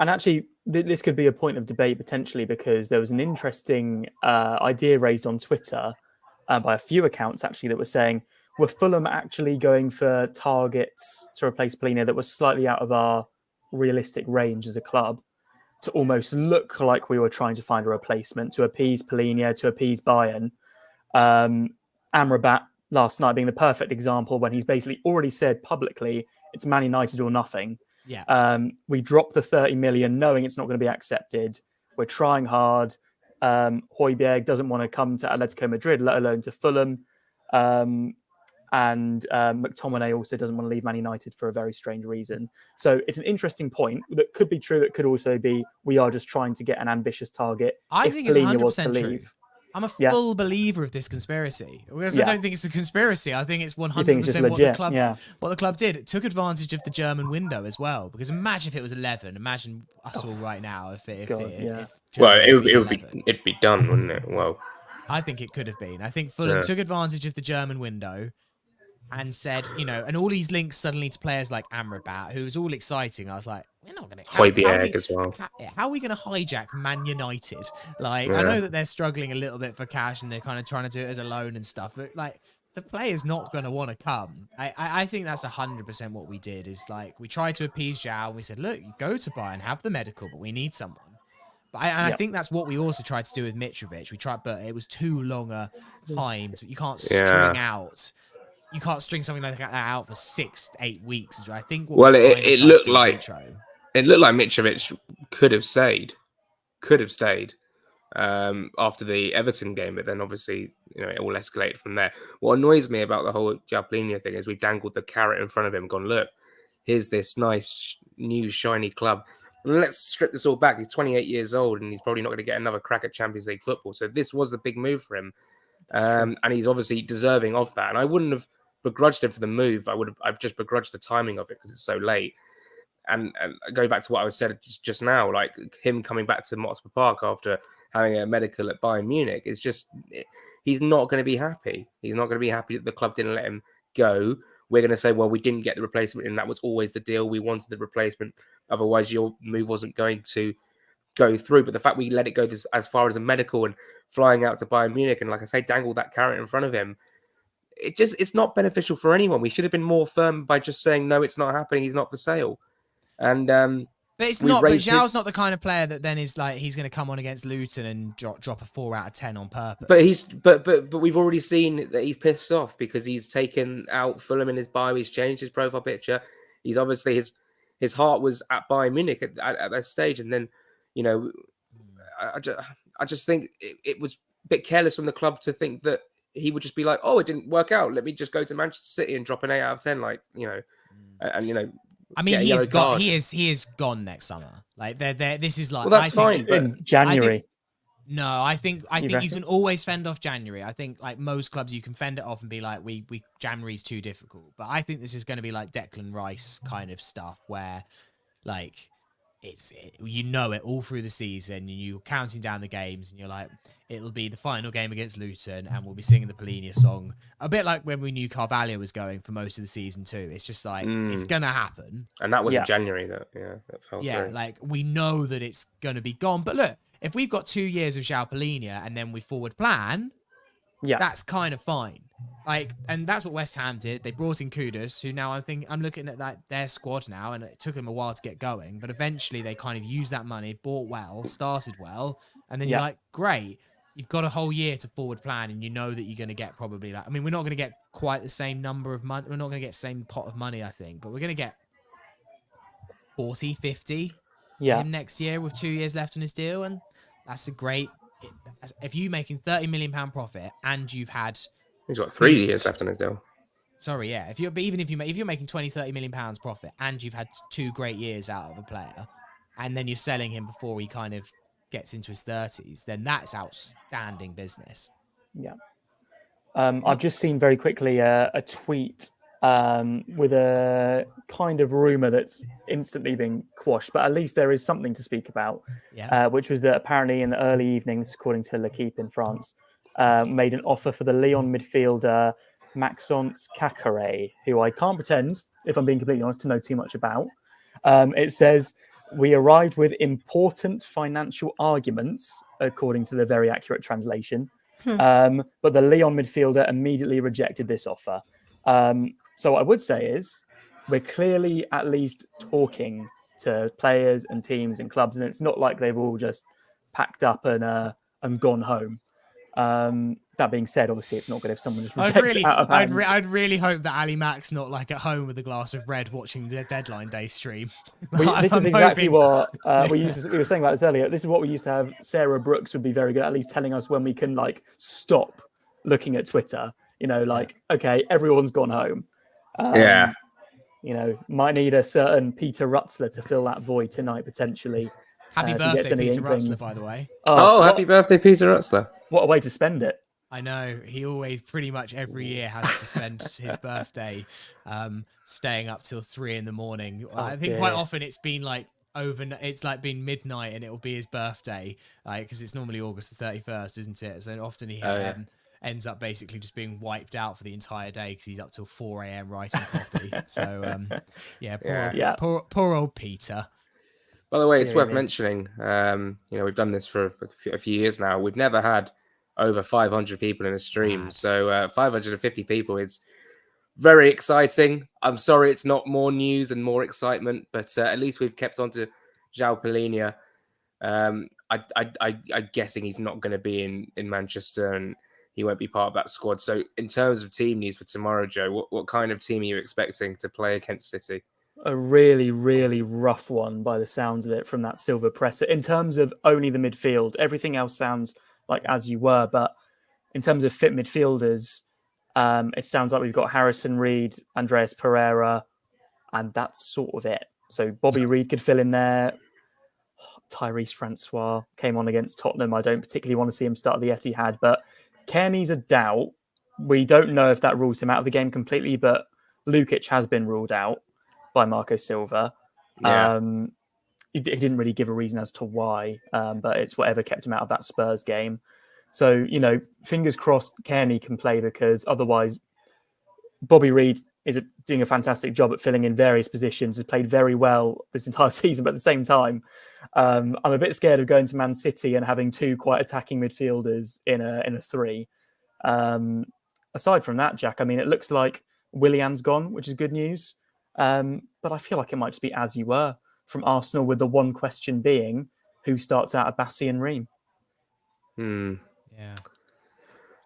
and actually this could be a point of debate potentially, because there was an interesting idea raised on Twitter by a few accounts actually that were saying, were Fulham actually going for targets to replace Palhinha that was slightly out of our realistic range as a club? to almost look like we were trying to find a replacement to appease Palhinha, to appease Bayern. Amrabat last night being the perfect example when he's basically already said publicly it's Man United or nothing.
Yeah.
We dropped the 30 million knowing it's not going to be accepted. We're trying hard. Højbjerg doesn't want to come to Atletico Madrid, let alone to Fulham. And McTominay also doesn't want to leave Man United for a very strange reason. So it's an interesting point that could be true. It could also be we are just trying to get an ambitious target.
I think it's 100% true.
Leave.
I'm a full believer of this conspiracy. Because I don't think it's a conspiracy. I think it's 100% what the club did. It took advantage of the German window as well. Because imagine if it was 11. Imagine us all right now if
it'd be done, wouldn't it? Well,
I think it could have been. I think Fulham took advantage of the German window and said, and all these links suddenly to players like Amrabat, who was all exciting. I was like, we're not going to...
Højbjerg as well.
How are we going to hijack Man United? I know that they're struggling a little bit for cash and they're kind of trying to do it as a loan and stuff, but the player's not going to want to come. I think that's 100% what we did is we tried to appease Joao and we said, look, you go to Bayern, have the medical, but we need someone. I think that's what we also tried to do with Mitrovic. We tried, but it was too long a time. So you can't string out. You can't string something like that out for 6 to 8 weeks. I think.
It looked like Mitrovic could have stayed. After the Everton game, but then obviously it all escalated from there. What annoys me about the whole Joao Palhinha thing is we dangled the carrot in front of him, gone, look, here's this nice new shiny club. Let's strip this all back. He's 28 years old and he's probably not going to get another crack at Champions League football. So this was a big move for him. And he's obviously deserving of that. And I wouldn't have begrudged him for the move. I've just begrudged the timing of it because it's so late. And going back to what I was said just now, like him coming back to Motspur Park after having a medical at Bayern Munich, it's just, he's not going to be happy. He's not going to be happy that the club didn't let him go. We're going to say, well, we didn't get the replacement and that was always the deal. We wanted the replacement. Otherwise, your move wasn't going to go through. But the fact we let it go as far as a medical and flying out to Bayern Munich and, like I say, dangle that carrot in front of him, it's not beneficial for anyone. We should have been more firm by just saying, no, it's not happening. He's not for sale. And
but it's not. But Zhao's not the kind of player that then is he's going to come on against Luton and drop a 4 out of 10 on purpose.
But we've already seen that he's pissed off because he's taken out Fulham in his bio. He's changed his profile picture. He's obviously his heart was at Bayern Munich at that stage, and then I just think it was a bit careless from the club to think that he would just be like, oh, it didn't work out. Let me just go to Manchester City and drop an 8 out of 10,
I mean, he is gone next summer. This is
well, that's fine.
In January.
I think you can always fend off January. I think most clubs you can fend it off and be like, we January's too difficult. But I think this is going to be like Declan Rice kind of stuff where it all through the season and you're counting down the games and you're like, it'll be the final game against Luton and we'll be singing the Palhinha song. A bit like when we knew Carvalho was going for most of the season too. It's just it's going to happen.
And that was in January that fell through.
We know that it's going to be gone. But look, if we've got 2 years of Joao Palhinha and then we forward plan, that's kind of fine. And that's what West Ham did. They brought in Kudus, who now I'm looking at their squad now, and it took them a while to get going, but eventually they kind of used that money, bought well, started well, and then you're like, great, you've got a whole year to forward plan, and you know that you're going to get probably we're not going to get quite the same number of money, we're not going to get the same pot of money, I think, but we're going to get 40, 50 him next year with 2 years left on his deal, and that's a great. If you're making £30 million profit and you've had.
He's got 3 years left on his deal.
Sorry, yeah. If you're making 20-30 million pounds profit and you've had 2 great years out of a player, and then you're selling him before he kind of gets into his 30s, then that's outstanding business.
Yeah. I've just seen very quickly a tweet with a kind of rumor that's instantly been quashed, but at least there is something to speak about, which was that apparently in the early evenings, according to L'Equipe in France, made an offer for the Lyon midfielder Maxence Caqueret, who I can't pretend, if I'm being completely honest, to know too much about. It says, we arrived with important financial arguments, according to the very accurate translation. But the Lyon midfielder immediately rejected this offer. So what I would say is we're clearly at least talking to players and teams and clubs, and it's not like they've all just packed up and gone home. That being said, obviously it's not good if someone just rejects out of hand.
I'd really hope that Ali Mac's not like at home with a glass of red watching the deadline day stream.
This is exactly what we were saying about this earlier. This is what we used to have. Sarah Brooks would be very good at least telling us when we can like stop looking at Twitter. Okay, everyone's gone home. Might need a certain Peter Rutzler to fill that void tonight potentially.
Happy birthday, Peter Rutzler, by the way.
Happy birthday, Peter Rutzler.
What a way to spend it.
I know. He always, pretty much every year, has to spend his birthday staying up till 3 a.m. I think quite often it's been like it's like been midnight and it will be his birthday, because it's normally August the 31st, isn't it? So often he ends up basically just being wiped out for the entire day because he's up till 4 a.m. writing copy. So, poor old Peter.
By the way, it's worth mentioning, we've done this for a few years now. We've never had over 500 people in a stream. So 550 people is very exciting. I'm sorry it's not more news and more excitement, but at least we've kept on to Joao Palhinha. I'm guessing he's not going to be in Manchester and he won't be part of that squad. So in terms of team news for tomorrow, Joe, what kind of team are you expecting to play against City?
A really, really rough one by the sounds of it from that silver presser. In terms of only the midfield, everything else sounds like as you were. But in terms of fit midfielders, it sounds like we've got Harrison Reed, Andreas Pereira, and that's sort of it. So Bobby Reed could fill in there. Tyrese Francois came on against Tottenham. I don't particularly want to see him start at the Etihad, but Kearney's a doubt. We don't know if that rules him out of the game completely, but Lukic has been ruled out by Marco Silva.
Yeah.
He didn't really give a reason as to why, but it's whatever kept him out of that Spurs game. So, fingers crossed Kearney can play, because otherwise Bobby Reed is doing a fantastic job at filling in various positions, has played very well this entire season, but at the same time, I'm a bit scared of going to Man City and having two quite attacking midfielders in a three. Aside from that, Jack, it looks like Willian's gone, which is good news. But I feel like it might just be as you were from Arsenal, with the one question being who starts out of Bassi and Ream.
Yeah,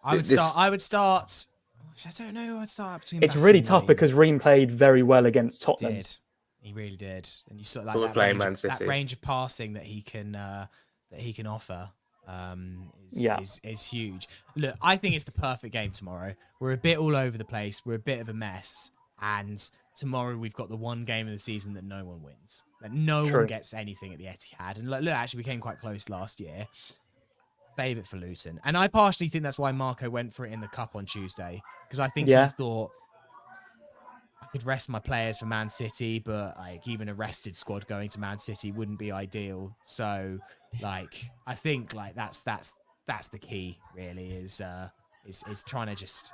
I would start. I don't know. I'd start between.
It's really tough because Ream played very well against Tottenham.
He really did, and you saw
that
range of passing that he can offer. Is huge. Look, I think it's the perfect game tomorrow. We're a bit all over the place. We're a bit of a mess, and tomorrow we've got the one game of the season that no one wins. That no one gets anything at the Etihad. And look, actually, we came quite close last year. Save it for Luton. And I partially think that's why Marco went for it in the Cup on Tuesday. Because I think he thought, I could rest my players for Man City, but even a rested squad going to Man City wouldn't be ideal. So, I think that's the key, really, is trying to just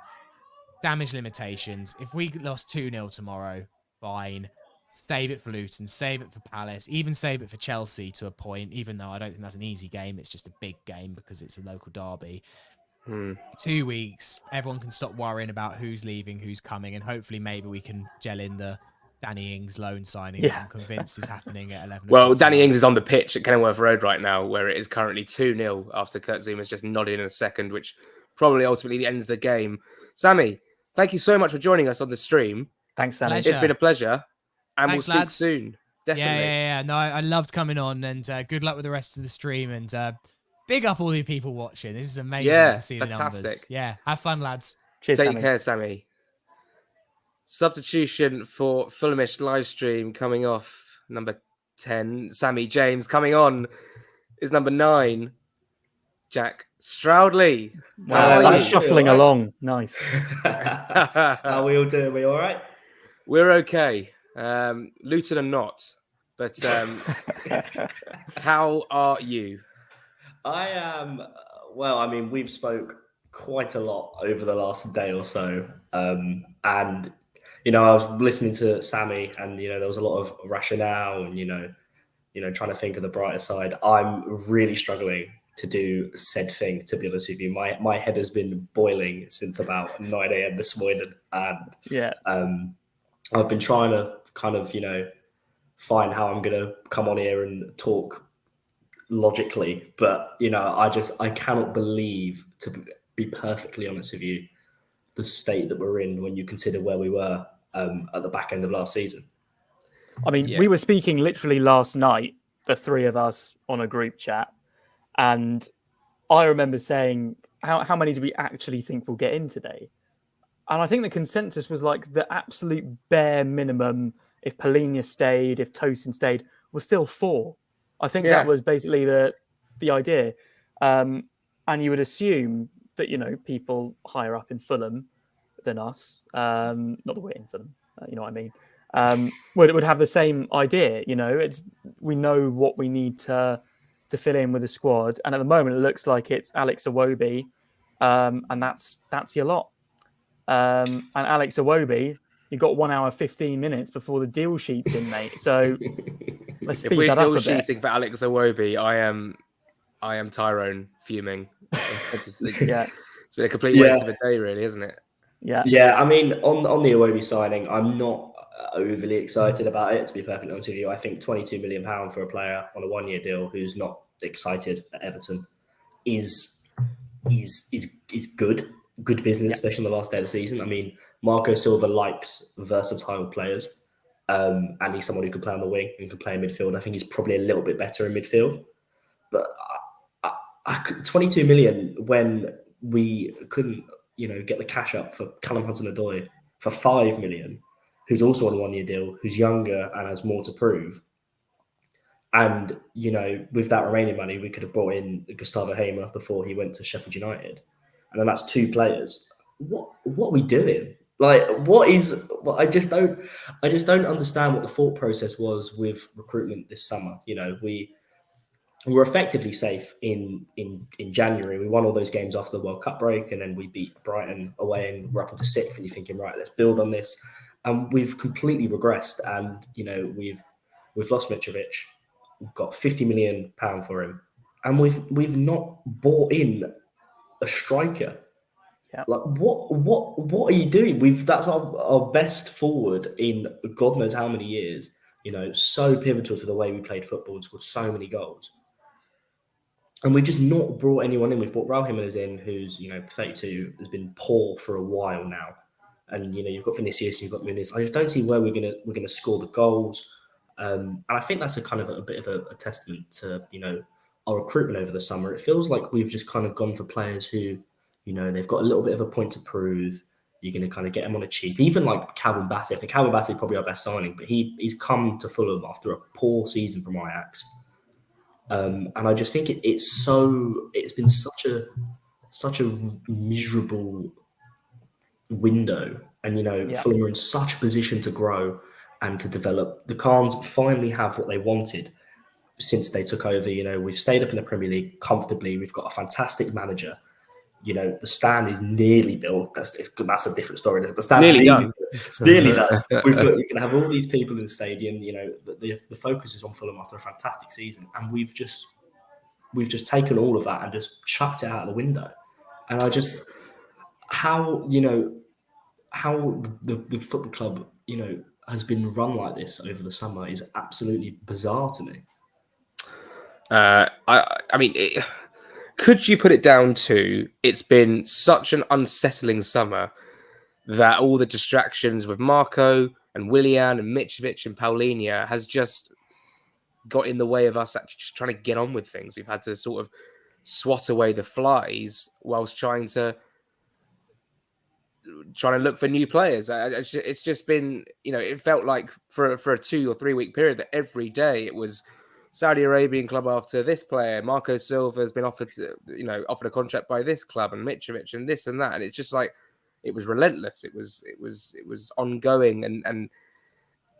damage limitations. If we lost 2-0 tomorrow, fine. Save it for Luton, save it for Palace, even save it for Chelsea to a point, even though I don't think that's an easy game. It's just a big game because it's a local derby. 2 weeks, everyone can stop worrying about who's leaving, who's coming, and hopefully maybe we can gel in the Danny Ings loan signing that I'm convinced is happening at 11.
Well, Danny Ings is on the pitch at Kenilworth Road right now, where it is currently 2-0 after Kurt Zuma's just nodded in a second, which probably ultimately ends the game. Sammy, thank you so much for joining us on the stream.
Thanks, Sammy.
It's been a pleasure. And
Thanks,
we'll speak
lads.
soon. Definitely.
Yeah. No, I loved coming on, and good luck with the rest of the stream. And big up all the people watching. This is amazing to see
fantastic.
The numbers. Yeah, have fun, lads.
Cheers,
Take
Sammy.
care, Sammy. Substitution for Fulhamish live stream coming off number 10. Sammy James coming on is number 9. Jack Stroudly.
Wow, that's shuffling along. Nice.
How are we all doing? We all right?
We're okay. Luton are not, but how are you?
I am. Well, we've spoke quite a lot over the last day or so, and I was listening to Sammy, and there was a lot of rationale, and trying to think of the brighter side. I'm really struggling to do said thing, to be honest with you. My head has been boiling since about 9 a.m. this morning, and I've been trying to kind of find how I'm going to come on here and talk logically, but I cannot believe, to be perfectly honest with you, the state that we're in when you consider where we were at the back end of last season.
I mean, we were speaking literally last night, the three of us on a group chat, and I remember saying, how many do we actually think will get in today? And I think the consensus was like the absolute bare minimum, if Palhinha stayed, if Tosin stayed, was still 4. I think that was basically the idea. And you would assume that, people higher up in Fulham than us, not that we're in Fulham, you know what I mean, would have the same idea. We know what we need to fill in with the squad. And at the moment, it looks like it's Alex Iwobi, and that's your lot. And Alex Iwobi, you got 1 hour 15 minutes before the deal sheet's in, mate. So let's speed that up a bit.
If we're deal sheeting for Alex Iwobi, I am Tyrone fuming. It's been a complete waste of a day, really, isn't it?
Yeah. I mean, on the Iwobi signing, I'm not overly excited about it, to be perfectly honest with you. I think £22 million for a player on a 1-year deal who's not excited at Everton is good business, especially on the last day of the season. I mean, Marco Silva likes versatile players, and he's someone who can play on the wing and can play in midfield. I think he's probably a little bit better in midfield, but 22 million when we couldn't, get the cash up for Callum Hudson-Odoi for 5 million, who's also on a 1-year deal, who's younger and has more to prove. And, with that remaining money, we could have brought in Gustavo Hamer before he went to Sheffield United. And then that's 2 players. What are we doing? Like, I just don't understand what the thought process was with recruitment this summer. We were effectively safe in January. We won all those games after the World Cup break, and then we beat Brighton away and we're up into 6th, and you're thinking, right, let's build on this. And we've completely regressed, and, we've lost Mitrovic. We've got £50 million for him, and we've not bought in a striker. Like, what are you doing? That's our best forward in God knows how many years. So pivotal to the way we played football and scored so many goals. And we've just not brought anyone in. We've brought Raul Jimenez in, who's 32, has been poor for a while now. And you've got Vinicius, you've got Muniz. I just don't see where we're gonna score the goals. And I think that's a bit of a testament to our recruitment over the summer. It feels like we've just kind of gone for players who they've got a little bit of a point to prove. You're going to kind of get them on a cheap. Even like Calvin Bassey. I think Calvin Bassey is probably our best signing, but he's come to Fulham after a poor season from Ajax. And I just think it's been such a miserable window. And, Fulham are in such a position to grow and to develop. The Khans finally have what they wanted since they took over. We've stayed up in the Premier League comfortably. We've got a fantastic manager. The stand is nearly built. That's a different story. The stand's
nearly done.
It's nearly done. You can have all these people in the stadium. The focus is on Fulham after a fantastic season, and we've just taken all of that and just chucked it out of the window. And I just how the football club has been run like this over the summer is absolutely bizarre to me.
I mean. Could you put it down to it's been such an unsettling summer that all the distractions with Marco and Willian and Mitrovic and Palhinha has just got in the way of us actually just trying to get on with things? We've had to sort of swat away the flies whilst trying to look for new players. It's just been, it felt like for a 2 or 3 week period that every day it was Saudi Arabian club after this player. Marco Silva has been offered a contract by this club, and Mitrovic and this and that. And it's just like, it was relentless. It was ongoing. And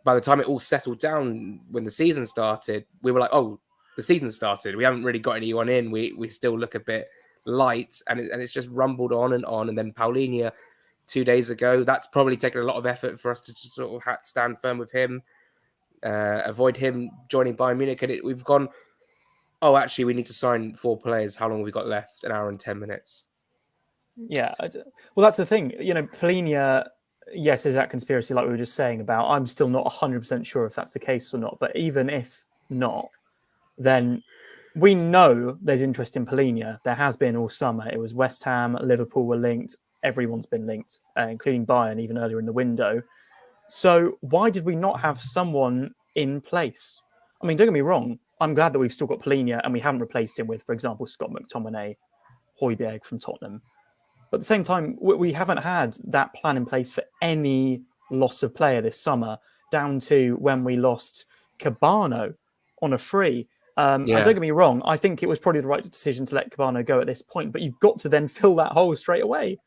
by the time it all settled down, when the season started, we were like, oh, the season started. We haven't really got anyone in. We still look a bit light, and it's just rumbled on. And then Palhinha 2 days ago, that's probably taken a lot of effort for us to just sort of stand firm with him. Avoid him joining Bayern Munich, and we've gone, oh, actually, we need to sign 4 players. How long have we got left? An hour and 10 minutes.
Yeah. Well, that's the thing. Palhinha, yes, is that conspiracy like we were just saying about? I'm still not 100% sure if that's the case or not. But even if not, then we know there's interest in Palhinha. There has been all summer. It was West Ham, Liverpool were linked. Everyone's been linked, including Bayern, even earlier in the window. So why did we not have someone in place? I mean, don't get me wrong. I'm glad that we've still got Palhinha and we haven't replaced him with, for example, Scott McTominay, Højbjerg from Tottenham. But at the same time, we haven't had that plan in place for any loss of player this summer, down to when we lost Cabano on a free. And don't get me wrong, I think it was probably the right decision to let Cabano go at this point, but you've got to then fill that hole straight away,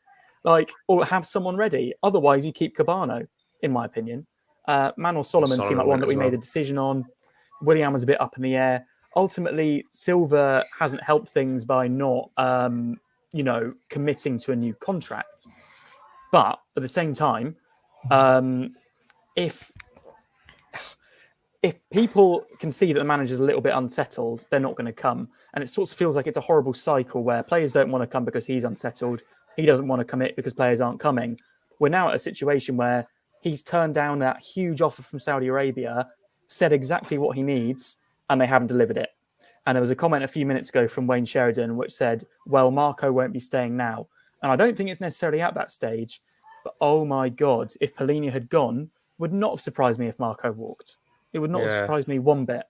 or have someone ready. Otherwise, you keep Cabano, in my opinion. Manuel Solomon seemed like one that we made a decision on. Willian was a bit up in the air. Ultimately, Silva hasn't helped things by not committing to a new contract. But at the same time, if people can see that the manager's a little bit unsettled, they're not going to come. And it sort of feels like it's a horrible cycle where players don't want to come because he's unsettled. He doesn't want to commit because players aren't coming. We're now at a situation where he's turned down that huge offer from Saudi Arabia, said exactly what he needs, and they haven't delivered it. And there was a comment a few minutes ago from Wayne Sheridan which said, well, Marco won't be staying now. And I don't think it's necessarily at that stage, but oh my God, if Palhinha had gone, would not have surprised me if Marco walked. It would not have surprised me one bit.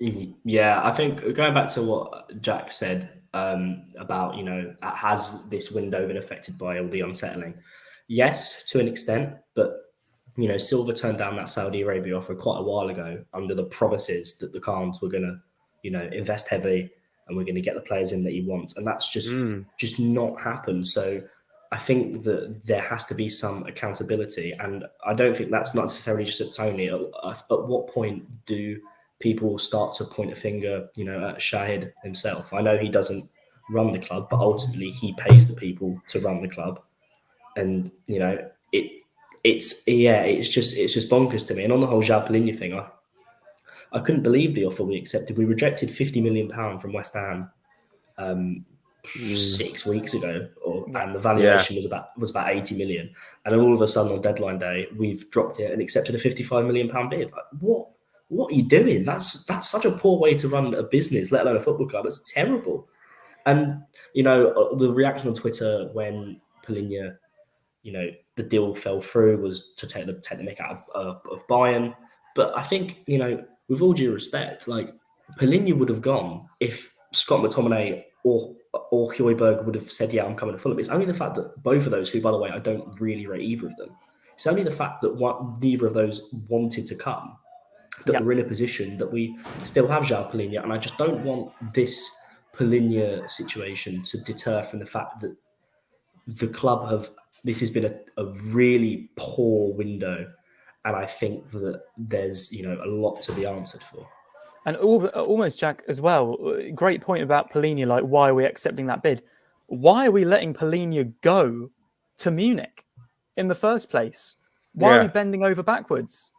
Yeah, I think going back to what Jack said about, has this window been affected by all the unsettling? Yes, to an extent, but Silva turned down that Saudi Arabia offer quite a while ago under the promises that the Khans were going to, invest heavily and we're going to get the players in that he wants. And that's just not happened. So I think that there has to be some accountability. And I don't think that's not necessarily just at Tony. At what point do people start to point a finger, at Shahid himself? I know he doesn't run the club, but ultimately he pays the people to run the club. And, it's just bonkers to me. And on the whole Joao Palhinha thing, I couldn't believe the offer we accepted. We rejected £50 million from West Ham 6 weeks ago, and the valuation was about 80 million. And then all of a sudden on deadline day, we've dropped it and accepted a £55 million bid. Like, what are you doing? That's such a poor way to run a business, let alone a football club. It's terrible. And the reaction on Twitter when Palhinha, the deal fell through was to take the mick out of Bayern. But I think, with all due respect, like Palhinha would have gone if Scott McTominay or Højbjerg would have said, yeah, I'm coming to Fulham. It's only the fact that both of those, who, by the way, I don't really rate either of them, it's only the fact that neither of those wanted to come, that we're in a position that we still have Joao Palhinha. And I just don't want this Palhinha situation to deter from the fact that the club this has been a really poor window. And I think that there's, a lot to be answered for.
And almost, Jack, as well, great point about Palhinha, like, why are we accepting that bid? Why are we letting Palhinha go to Munich in the first place? Why are we bending over backwards?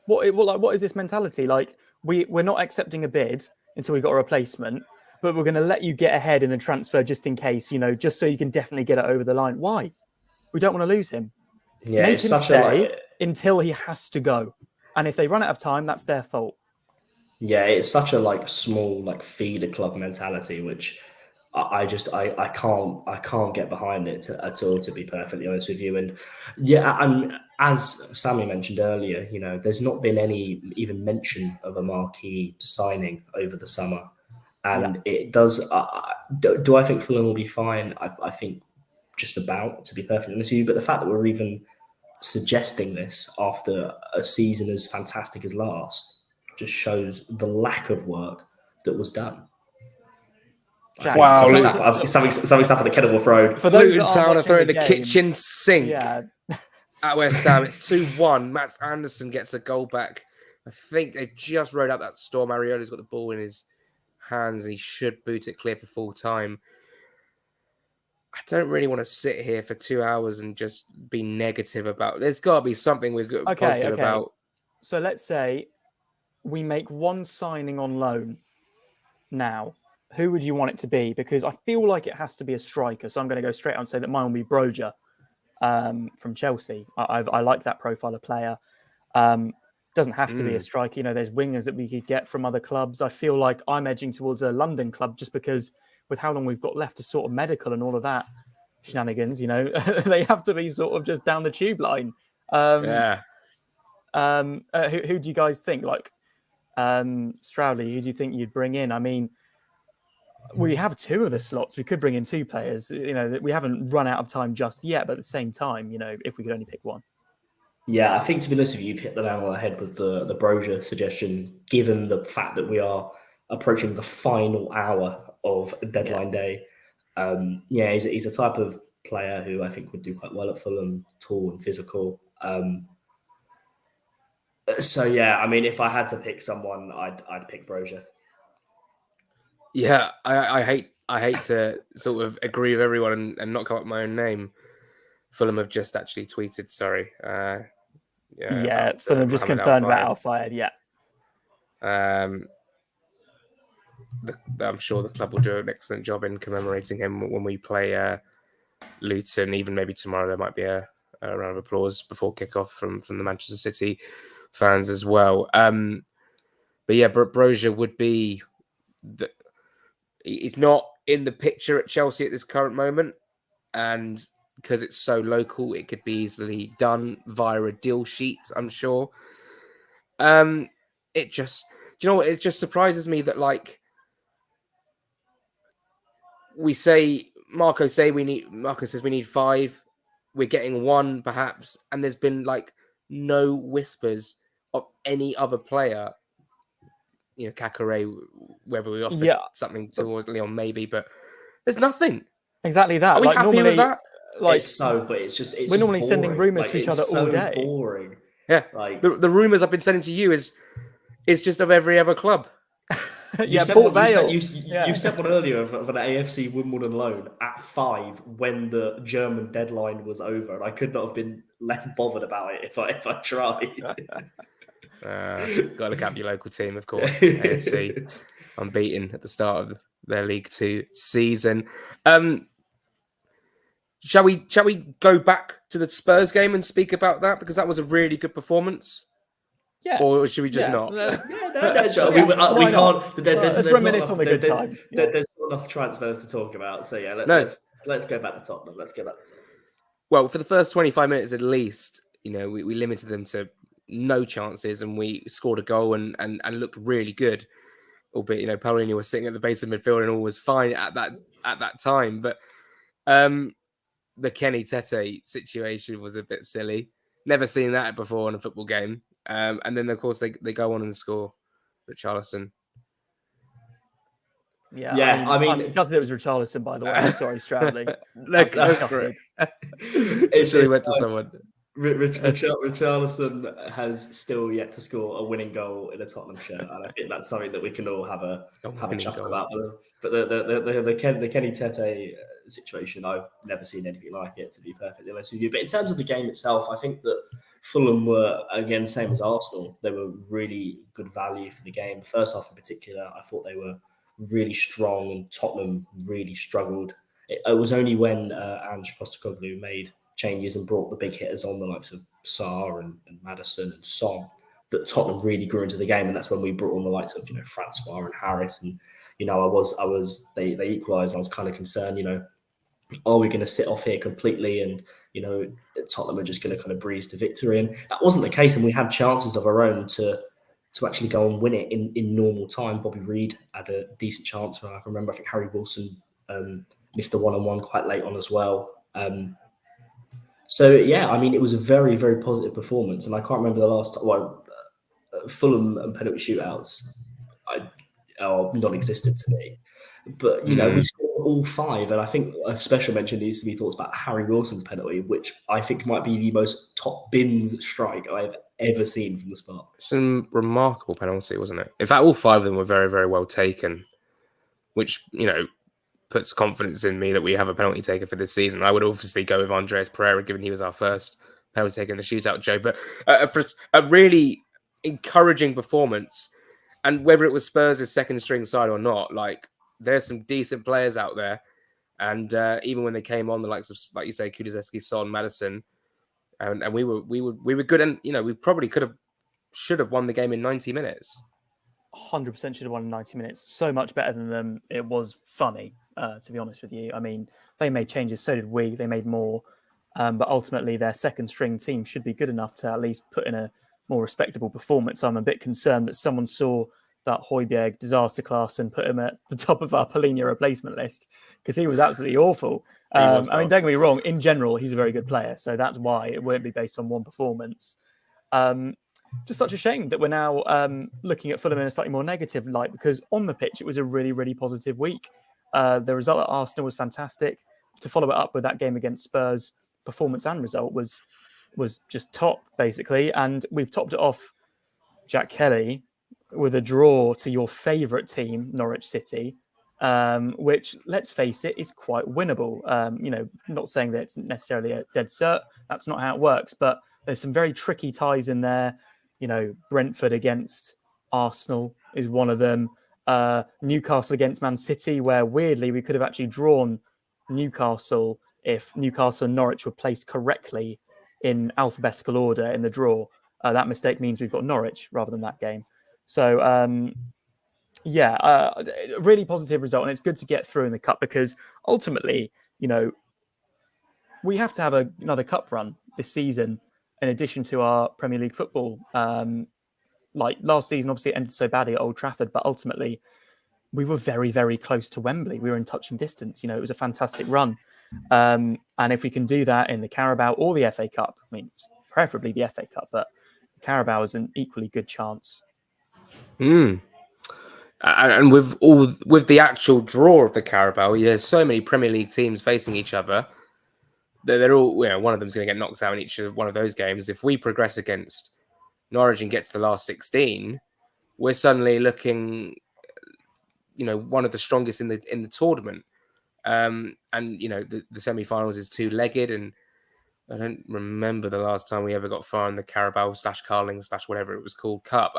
What is this mentality? Like, we're not accepting a bid until we got a replacement, but we're going to let you get ahead in the transfer just in case, just so you can definitely get it over the line. Why? We don't want to lose him.
Yeah,
Make him stay until he has to go. And if they run out of time, that's their fault.
Yeah, it's such a small feeder club mentality, which I can't get behind it at all, to be perfectly honest with you. And and as Sammy mentioned earlier, there's not been any even mention of a marquee signing over the summer, and it does. Do I think Fulham will be fine? I think just about, to be perfectly honest with you. But the fact that we're even suggesting this after a season as fantastic as last just shows the lack of work that was done.
Wow,
something stuff at the kettle will throw.
For those
Luton Town are throwing the kitchen sink
at
West Ham. It's 2-1. Matt Anderson gets a goal back. I think they just rode out that storm. Ariola's got the ball in his hands and he should boot it clear for full time. I don't really want to sit here for 2 hours and just be negative about. There's got to be something we've got positive about.
So let's say we make one signing on loan now. Who would you want it to be? Because I feel like it has to be a striker. So I'm going to go straight out and say that mine will be Broja. from Chelsea. I like that profile of player. Doesn't have to be a striker. There's wingers that we could get from other clubs. I feel like I'm edging towards a London club just because with how long we've got left to sort of medical and all of that shenanigans, they have to be sort of just down the tube line. Who do you guys think? Like Stroudly, who do you think you'd bring in? I mean, we have two of the slots. We could bring in two players. We haven't run out of time just yet, but at the same time, if we could only pick one.
Yeah, I think, to be honest with you, you've hit the nail on the head with the Brozier suggestion, given the fact that we are approaching the final hour of deadline day. He's a type of player who I think would do quite well at Fulham, tall and physical. If I had to pick someone, I'd pick Brozier.
Yeah, I hate to sort of agree with everyone and not come up with my own name. Fulham have just actually tweeted, sorry.
Fulham just confirmed about Al-Fayed, yeah.
I'm sure the club will do an excellent job in commemorating him when we play Luton. Even maybe tomorrow there might be a round of applause before kickoff from the Manchester City fans as well. Brozier would be... He's not in the picture at Chelsea at this current moment, and because it's so local, it could be easily done via a deal sheet, I'm sure. It just surprises me that Marco says we need 5, we're getting 1 perhaps, and there's been no whispers of any other player. Kakare, whether we offered something towards Leon, maybe, but there's nothing.
Exactly that.
Are we happy with that?
It's
we're normally sending rumours to each other all day.
Boring.
Yeah, the rumours I've been sending to you is just of every other club.
You sent one earlier of an AFC Wimbledon loan at 5 when the German deadline was over, and I could not have been less bothered about it if I tried.
Got to look up your local team, of course. AFC unbeaten at the start of their League 2 season. Shall we go back to the Spurs game and speak about that, because that was a really good performance?
Yeah.
Or should we just not?
We can't.
Let's reminisce on the good times.
There's not enough transfers to talk about. So let's go back to Tottenham.
Well, for the first 25 minutes at least, we limited them to no chances, and we scored a goal and looked really good. Albeit, Palhinha was sitting at the base of midfield and all was fine at that time. But the Kenny Tete situation was a bit silly. Never seen that before in a football game. And then, of course, they go on and score Richarlison.
I mean, gutted it was Richarlison, by the way. Sorry, Stroudly.
It's really went to someone.
Richarlison has still yet to score a winning goal in a Tottenham shirt, and I think that's something that we can all have a chuckle about. But the Kenny Tete situation, I've never seen anything like it, to be perfectly honest with you. But in terms of the game itself, I think that Fulham were, again, same as Arsenal. They were really good value for the game. The first half in particular, I thought they were really strong, and Tottenham really struggled. It was only when Ange Postecoglou made changes and brought the big hitters on, the likes of Sarr and Maddison and Son, that Tottenham really grew into the game, and that's when we brought on the likes of Francois and Harris, and they equalised. I was kind of concerned, are we going to sit off here completely, and Tottenham are just going to kind of breeze to victory? And that wasn't the case, and we had chances of our own to actually go and win it in normal time. Bobby Reed had a decent chance. I can remember, I think Harry Wilson missed a one-on-one quite late on as well. It was a very, very positive performance, and I can't remember the last time. Fulham and penalty shootouts are non-existent to me. But we scored all 5, and I think a special mention needs to be thought about Harry Wilson's penalty, which I think might be the most top bins strike I've ever seen from the spot.
It's a remarkable penalty, wasn't it? In fact, all 5 of them were very, very well taken, which puts confidence in me that we have a penalty taker for this season. I would obviously go with Andreas Pereira, given he was our first penalty taker in the shootout, Joe. But for a really encouraging performance, and whether it was Spurs' second string side or not, there's some decent players out there. And even when they came on, the likes of, like you say, Kulusevski, Son, Maddison, and we were good, and we probably should have won the game in 90 minutes.
100% should have won in 90 minutes. So much better than them. It was funny, to be honest with you. I mean, they made changes, so did we. They made more. But ultimately, their second string team should be good enough to at least put in a more respectable performance. I'm a bit concerned that someone saw that Højbjerg disaster class and put him at the top of our Palhinha replacement list, because he was absolutely awful. I mean, don't get me wrong, in general, he's a very good player. So that's why it won't be based on one performance. Just such a shame that we're now looking at Fulham in a slightly more negative light, because on the pitch, it was a really, really positive week. The result at Arsenal was fantastic. To follow it up with that game against Spurs, performance and result was just top, basically. And we've topped it off, Jack Kelly, with a draw to your favourite team, Norwich City, which, let's face it, is quite winnable. Not saying that it's necessarily a dead cert. That's not how it works. But there's some very tricky ties in there. Brentford against Arsenal is one of them. Newcastle against Man City, where weirdly we could have actually drawn Newcastle if Newcastle and Norwich were placed correctly in alphabetical order in the draw. That mistake means we've got Norwich rather than that game. So, really positive result. And it's good to get through in the cup, because ultimately, we have to have another cup run this season in addition to our Premier League football. Like last season, obviously it ended so badly at Old Trafford, but ultimately we were very, very close to Wembley. We were in touching distance. It was a fantastic run. And if we can do that in the Carabao or the FA Cup, I mean, preferably the FA Cup, but Carabao is an equally good chance.
And with the actual draw of the Carabao, there's so many Premier League teams facing each other. They're all, one of them's going to get knocked out in each of one of those games. If we progress against Norwich and get to the last 16, we're suddenly looking, one of the strongest in the tournament. The semi-finals is two-legged, and I don't remember the last time we ever got far in the Carabao / Carling / whatever it was called Cup.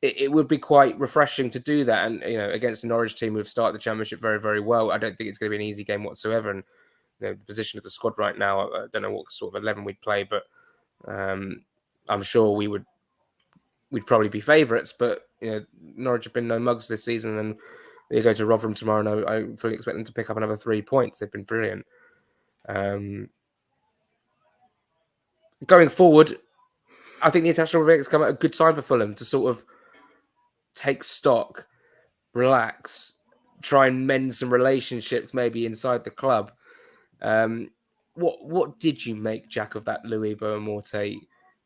It would be quite refreshing to do that, and against the Norwich team who've started the Championship very, very well. I don't think it's going to be an easy game whatsoever, and the position of the squad right now, I don't know what sort of 11 we'd play, but I'm sure we'd probably be favourites. But Norwich have been no mugs this season, and they go to Rotherham tomorrow, and I fully expect them to pick up another 3 points. They've been brilliant. Going forward, I think the international break has come at a good time for Fulham to sort of take stock, relax, try and mend some relationships maybe inside the club. What did you make, Jack, of that Louis Boamorte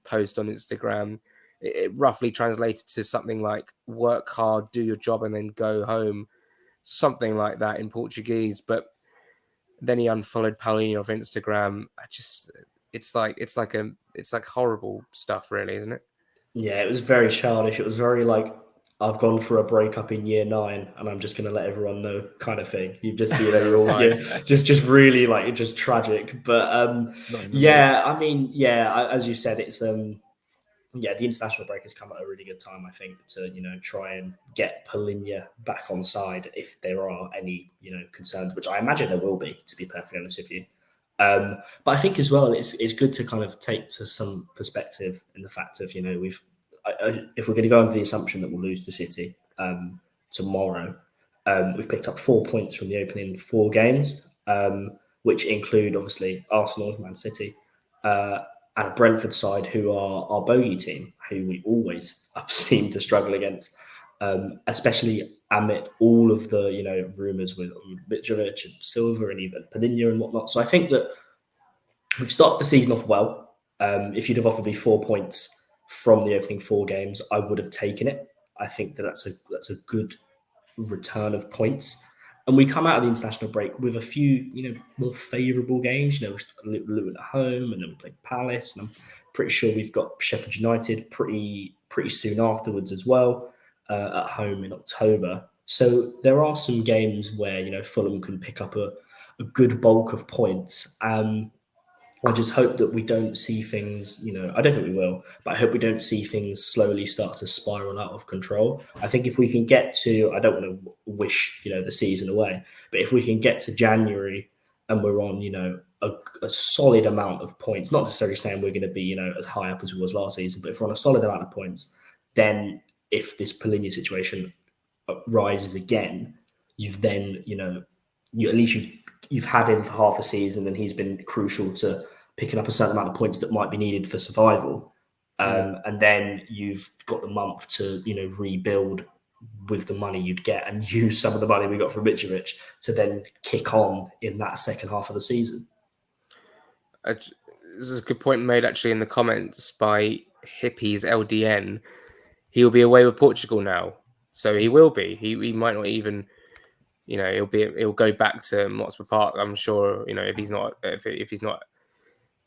post on Instagram? It roughly translated to something like work hard, do your job, and then go home. Something like that in Portuguese. But then he unfollowed Palhinha off Instagram. It's like horrible stuff, really, isn't it?
Yeah, it was very childish. It was very like, I've gone for a breakup in year 9 and I'm just going to let everyone know kind of thing. You just, you're all, just really like, it's just tragic. But as you said, it's, the international break has come at a really good time, I think, to, try and get Palhinha back on side if there are any, concerns, which I imagine there will be, to be perfectly honest with you. But I think as well, it's good to kind of take to some perspective in the fact of, if we're going to go under the assumption that we'll lose to City tomorrow, we've picked up 4 points from the opening 4 games, which include obviously Arsenal, Man City, and a Brentford side who are our bogey team, who we always seem to struggle against, especially amid all of the rumours with Mitrovic and Silva and even Palhinha and whatnot. So I think that we've started the season off well. If you'd have offered me 4 points from the opening 4 games, I would have taken it. I think that's a good return of points. And we come out of the international break with a few, more favourable games. Luton at home, and then we played Palace, and I'm pretty sure we've got Sheffield United pretty soon afterwards as well, at home in October. So there are some games where Fulham can pick up a good bulk of points. I just hope that we don't see things, I don't think we will, but I hope we don't see things slowly start to spiral out of control. I think if we can get to, I don't want to wish, the season away, but if we can get to January and we're on, a solid amount of points, not necessarily saying we're going to be, as high up as we was last season, but if we're on a solid amount of points, then if this Palhinha situation rises again, you've then, you at least you've had him for half a season and he's been crucial to picking up a certain amount of points that might be needed for survival. And then you've got the month to, rebuild with the money you'd get and use some of the money we got from Mitrovic to then kick on in that second half of the season.
This is a good point made actually in the comments by Hippies LDN. He'll be away with Portugal now. So he will be. He might not even, he'll go back to Hotspur Park. I'm sure, if he's not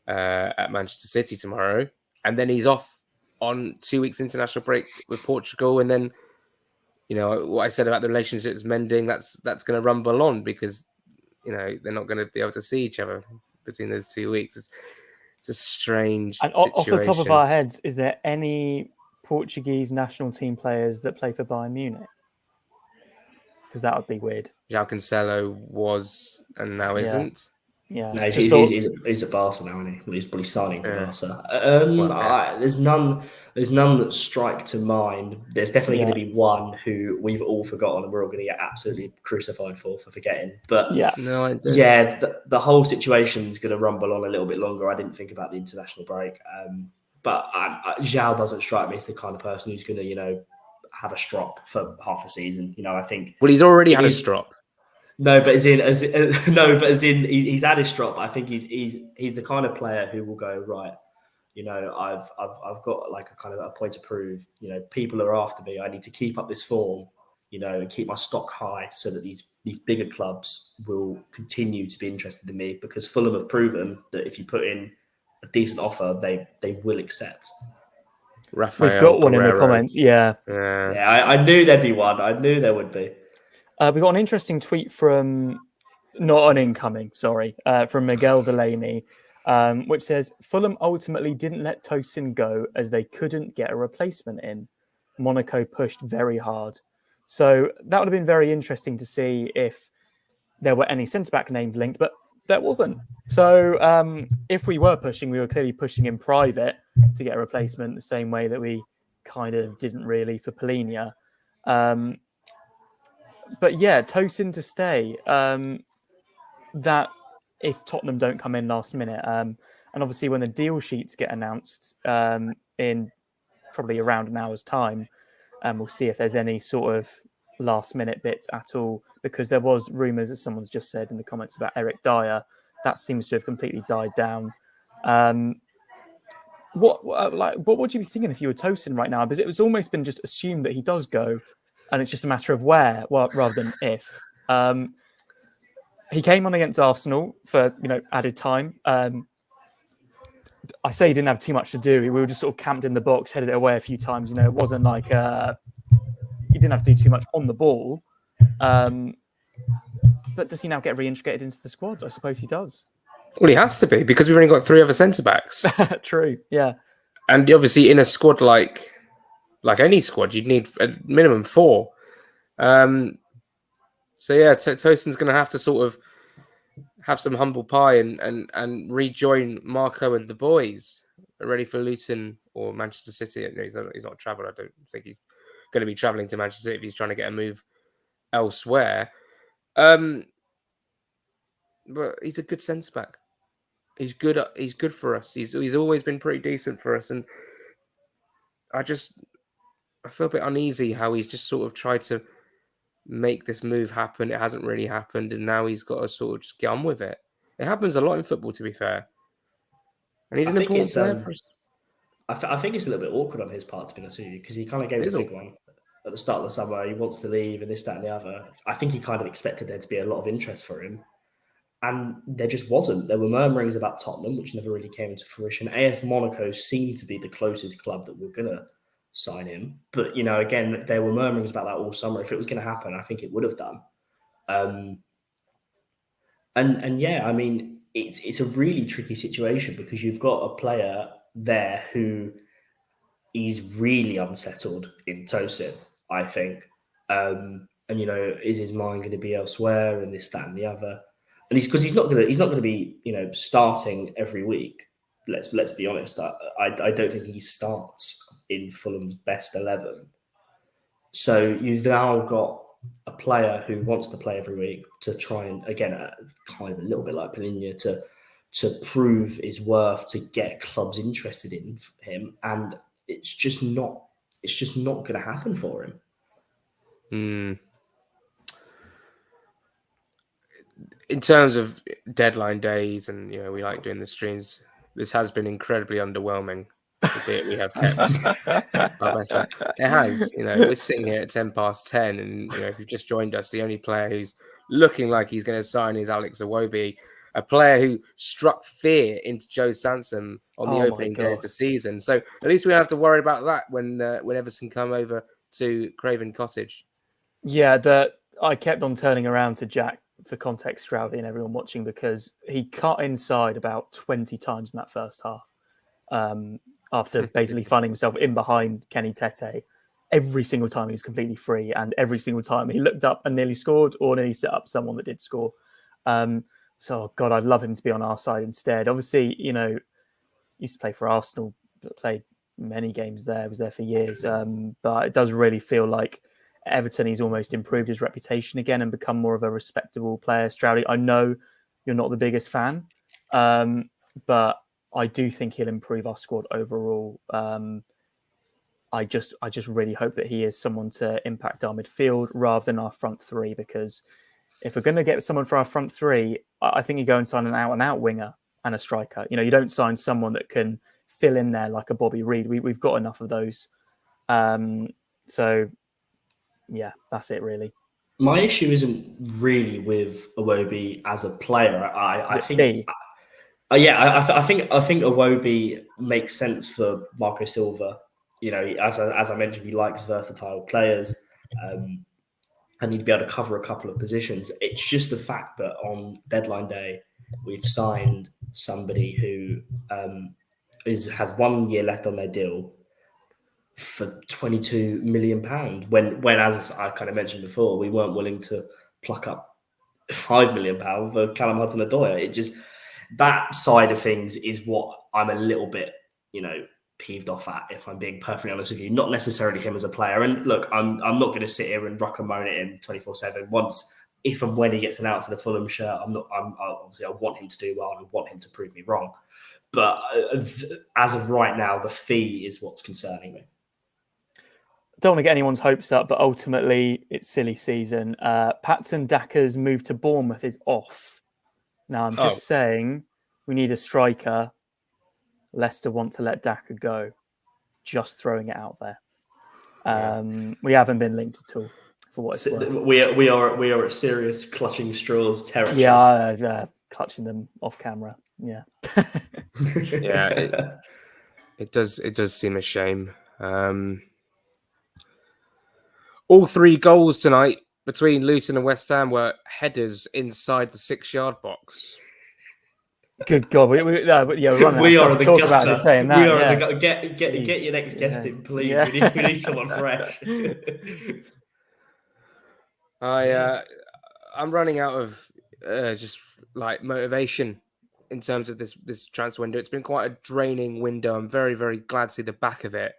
at Manchester City tomorrow, and then he's off on 2 weeks international break with Portugal, and then, what I said about the relationships mending, that's going to rumble on because, they're not going to be able to see each other between those 2 weeks. It's a strange situation.
Off the top of our heads, is there any Portuguese national team players that play for Bayern Munich? Because that would be weird.
Joao Cancelo was and now isn't.
Yeah,
no, he's at Barca now, isn't he? He's probably signing for Barca. There's none that strike to mind. There's definitely going to be one who we've all forgotten, and we're all going to get absolutely crucified for forgetting. But
no, I don't.
Yeah, the whole situation is going to rumble on a little bit longer. I didn't think about the international break, but Joao doesn't strike me as the kind of person who's going to, have a strop for half a season. I think.
Well, he's already had a strop.
No, but he's had his strop. I think he's the kind of player who will go, right, I've got like a kind of a point to prove. People are after me. I need to keep up this form, and keep my stock high so that these bigger clubs will continue to be interested in me, because Fulham have proven that if you put in a decent offer, they will accept.
Raphael
We've got one
Guerrero.
in the comments. Yeah.
I knew there'd be one. I knew there would be.
We got an interesting tweet from, not an incoming, sorry, from Miguel Delaney, which says, Fulham ultimately didn't let Tosin go as they couldn't get a replacement in. Monaco pushed very hard. So that would have been very interesting to see if there were any centre-back names linked, but there wasn't. So if we were pushing, we were clearly pushing in private to get a replacement, the same way that we kind of didn't really for Palhinha. But yeah, Tosin to stay. That if Tottenham don't come in last minute, and obviously when the deal sheets get announced in probably around an hour's time, we'll see if there's any sort of last minute bits at all, because there was rumours, as someone's just said in the comments, about Eric Dyer. That seems to have completely died down. What would you be thinking if you were Tosin right now? Because it was almost been just assumed that he does go, and it's just a matter of where, rather than if. He came on against Arsenal for added time. I say he didn't have too much to do. We were just sort of camped in the box, headed it away a few times. It wasn't like he didn't have to do too much on the ball. But does he now get reintegrated into the squad? I suppose he does.
Well, he has to be, because we've only got 3 other centre-backs.
True, yeah.
And obviously in a squad like any squad, you'd need a minimum 4. So yeah, Tosin's going to have to sort of have some humble pie and rejoin Marco and the boys, ready for Luton or Manchester City. He's not travelling. I don't think he's going to be travelling to Manchester City if he's trying to get a move elsewhere. But he's a good centre back. He's good for us. He's always been pretty decent for us, and I feel a bit uneasy how he's just sort of tried to make this move happen. It hasn't really happened, and now he's got to sort of just get on with it. It happens a lot in football, to be fair, and he's an important player for us.
I think it's a little bit awkward on his part, to be honest with you, because he kind of gave a big one at the start of the summer. He wants to leave and this, that, and the other. I think he kind of expected there to be a lot of interest for him, and there just wasn't. There were murmurings about Tottenham, which never really came into fruition. AS Monaco seemed to be the closest club that were going to sign him. But, again, there were murmurings about that all summer. If it was going to happen, I think it would have done. And yeah, I mean, it's a really tricky situation because you've got a player there who is really unsettled in Tosin, I think. And is his mind going to be elsewhere and this, that, and the other? And he's not going to be starting every week. Let's be honest. I don't think he starts in Fulham's best 11. So you've now got a player who wants to play every week to try and, again, kind of a little bit like Palhinha, to prove his worth, to get clubs interested in him, and it's just not going to happen for him.
In terms of deadline days, and we like doing the streams, this has been incredibly underwhelming. Albeit we have kept our best player. It has, we're sitting here at 10:10, and if you've just joined us, the only player who's looking like he's going to sign is Alex Iwobi, a player who struck fear into Joe Sansom on the opening day of the season. So at least we don't have to worry about that when Everton come over to Craven Cottage.
Yeah, I kept on turning around to Jack for context, Stroudly and everyone watching, because he cut inside about 20 times in that first half. After basically finding himself in behind Kenny Tete, every single time he was completely free, and every single time he looked up and nearly scored or nearly set up someone that did score. So, God, I'd love him to be on our side instead. Obviously, used to play for Arsenal, played many games there, was there for years. But it does really feel like Everton, he's almost improved his reputation again and become more of a respectable player. Stroudly, I know you're not the biggest fan, but I do think he'll improve our squad overall. I just really hope that he is someone to impact our midfield rather than our front three, because if we're going to get someone for our front three, I think you go and sign an out-and-out winger and a striker. You don't sign someone that can fill in there like a Bobby Reid. We've got enough of those. So, yeah, that's it really.
My issue isn't really with Iwobi as a player. I think... I think Iwobi makes sense for Marco Silva. As I mentioned, he likes versatile players, and he'd be able to cover a couple of positions. It's just the fact that on deadline day we've signed somebody who has 1 year left on their deal for £22 million. When, as I kind of mentioned before, we weren't willing to pluck up £5 million for Callum Hudson-Odoi. It just... that side of things is what I'm a little bit, peeved off at, if I'm being perfectly honest with you. Not necessarily him as a player. And look, I'm not going to sit here and rock and moan at him 24/7. Once, if and when he gets announced in the Fulham shirt, obviously I want him to do well. I want him to prove me wrong. But as of right now, the fee is what's concerning me.
Don't want to get anyone's hopes up, but ultimately it's silly season. Patson Daka's move to Bournemouth is off. Now, I'm just saying we need a striker. Leicester want to let Daka go. Just throwing it out there. We haven't been linked at all, for what it's worth.
We are at serious clutching straws territory.
Yeah, clutching them off camera. Yeah.
Yeah, it does seem a shame. All 3 goals tonight between Luton and West Ham were headers inside the 6-yard box.
Good God, we're running out of stuff to talk about just saying that.
We are the get your next guest in, please. Yeah. We need someone fresh.
I'm running out of just like motivation in terms of this transfer window. It's been quite a draining window. I'm very, very glad to see the back of it.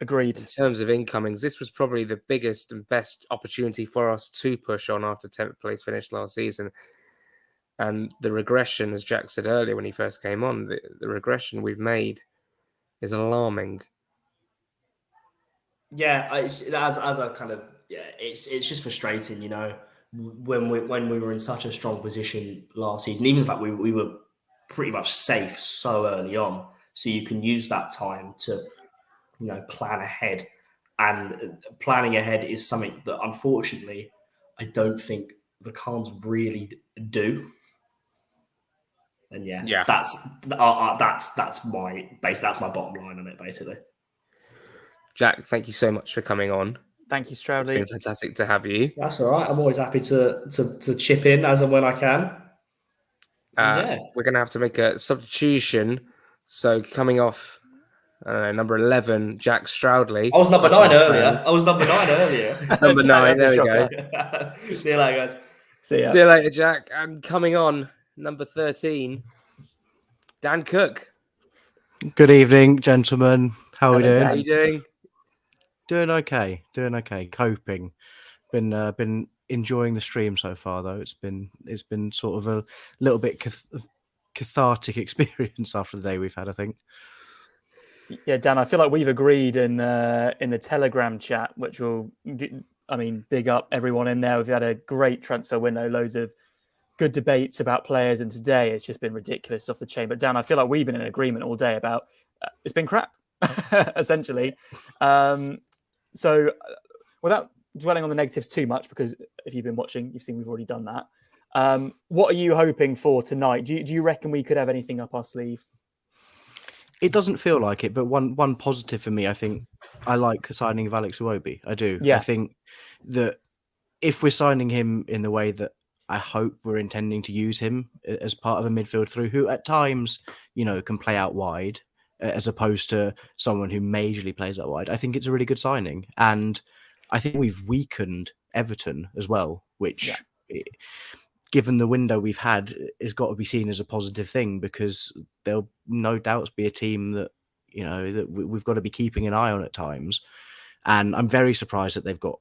Agreed.
In terms of incomings, this was probably the biggest and best opportunity for us to push on after 10th place finished last season. And the regression, as Jack said earlier when he first came on, the regression we've made is alarming.
Yeah, it's just frustrating, when we were in such a strong position last season. Even in fact, we were pretty much safe so early on, so you can use that time to plan ahead. And planning ahead is something that, unfortunately, I don't think the Khans really do. And that's my base. That's my bottom line on it, basically.
Jack, thank you so much for coming on.
Thank you, Stroudly.
It's been fantastic to have you.
That's all right. I'm always happy to chip in as and when I can.
We're going to have to make a substitution. So coming off, I don't know, number 11, Jack Stroudly.
I was number 9 earlier.
Number 9, there we go.
See you later, guys.
See you later, Jack. And coming on, number 13, Dan Cook.
Good evening, gentlemen. How are we doing?
How are you doing?
Doing okay. Coping. Been enjoying the stream so far, though. It's been sort of a little bit cathartic experience after the day we've had, I think.
Yeah, Dan, I feel like we've agreed in the Telegram chat, which will, big up everyone in there. We've had a great transfer window, loads of good debates about players, and today it's just been ridiculous off the chain. But Dan, I feel like we've been in agreement all day about it's been crap, essentially. So without dwelling on the negatives too much, because if you've been watching, you've seen we've already done that. What are you hoping for tonight? Do you reckon we could have anything up our sleeve?
It doesn't feel like it, but one positive for me, I think I like the signing of Alex Iwobi. I do.
Yeah.
I think that if we're signing him in the way that I hope we're intending to use him as part of a midfield through, who at times, can play out wide, as opposed to someone who majorly plays out wide, I think it's a really good signing. And I think we've weakened Everton as well, which, given the window we've had, has got to be seen as a positive thing, because there'll no doubts be a team that, that we've got to be keeping an eye on at times. And I'm very surprised that they've got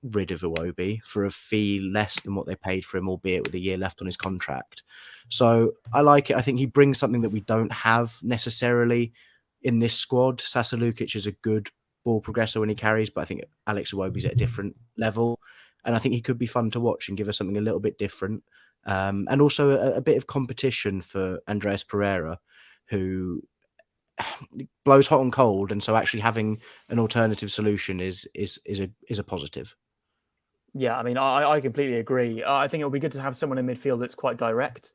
rid of Iwobi for a fee less than what they paid for him, albeit with a year left on his contract. So I like it. I think he brings something that we don't have necessarily in this squad. Sasa Lukic is a good ball progressor when he carries, but I think Alex Iwobi's at a different level. And I think he could be fun to watch and give us something a little bit different. And also a bit of competition for Andreas Pereira, who blows hot and cold. And so actually having an alternative solution is a positive.
Yeah, I completely agree. I think it'll be good to have someone in midfield that's quite direct.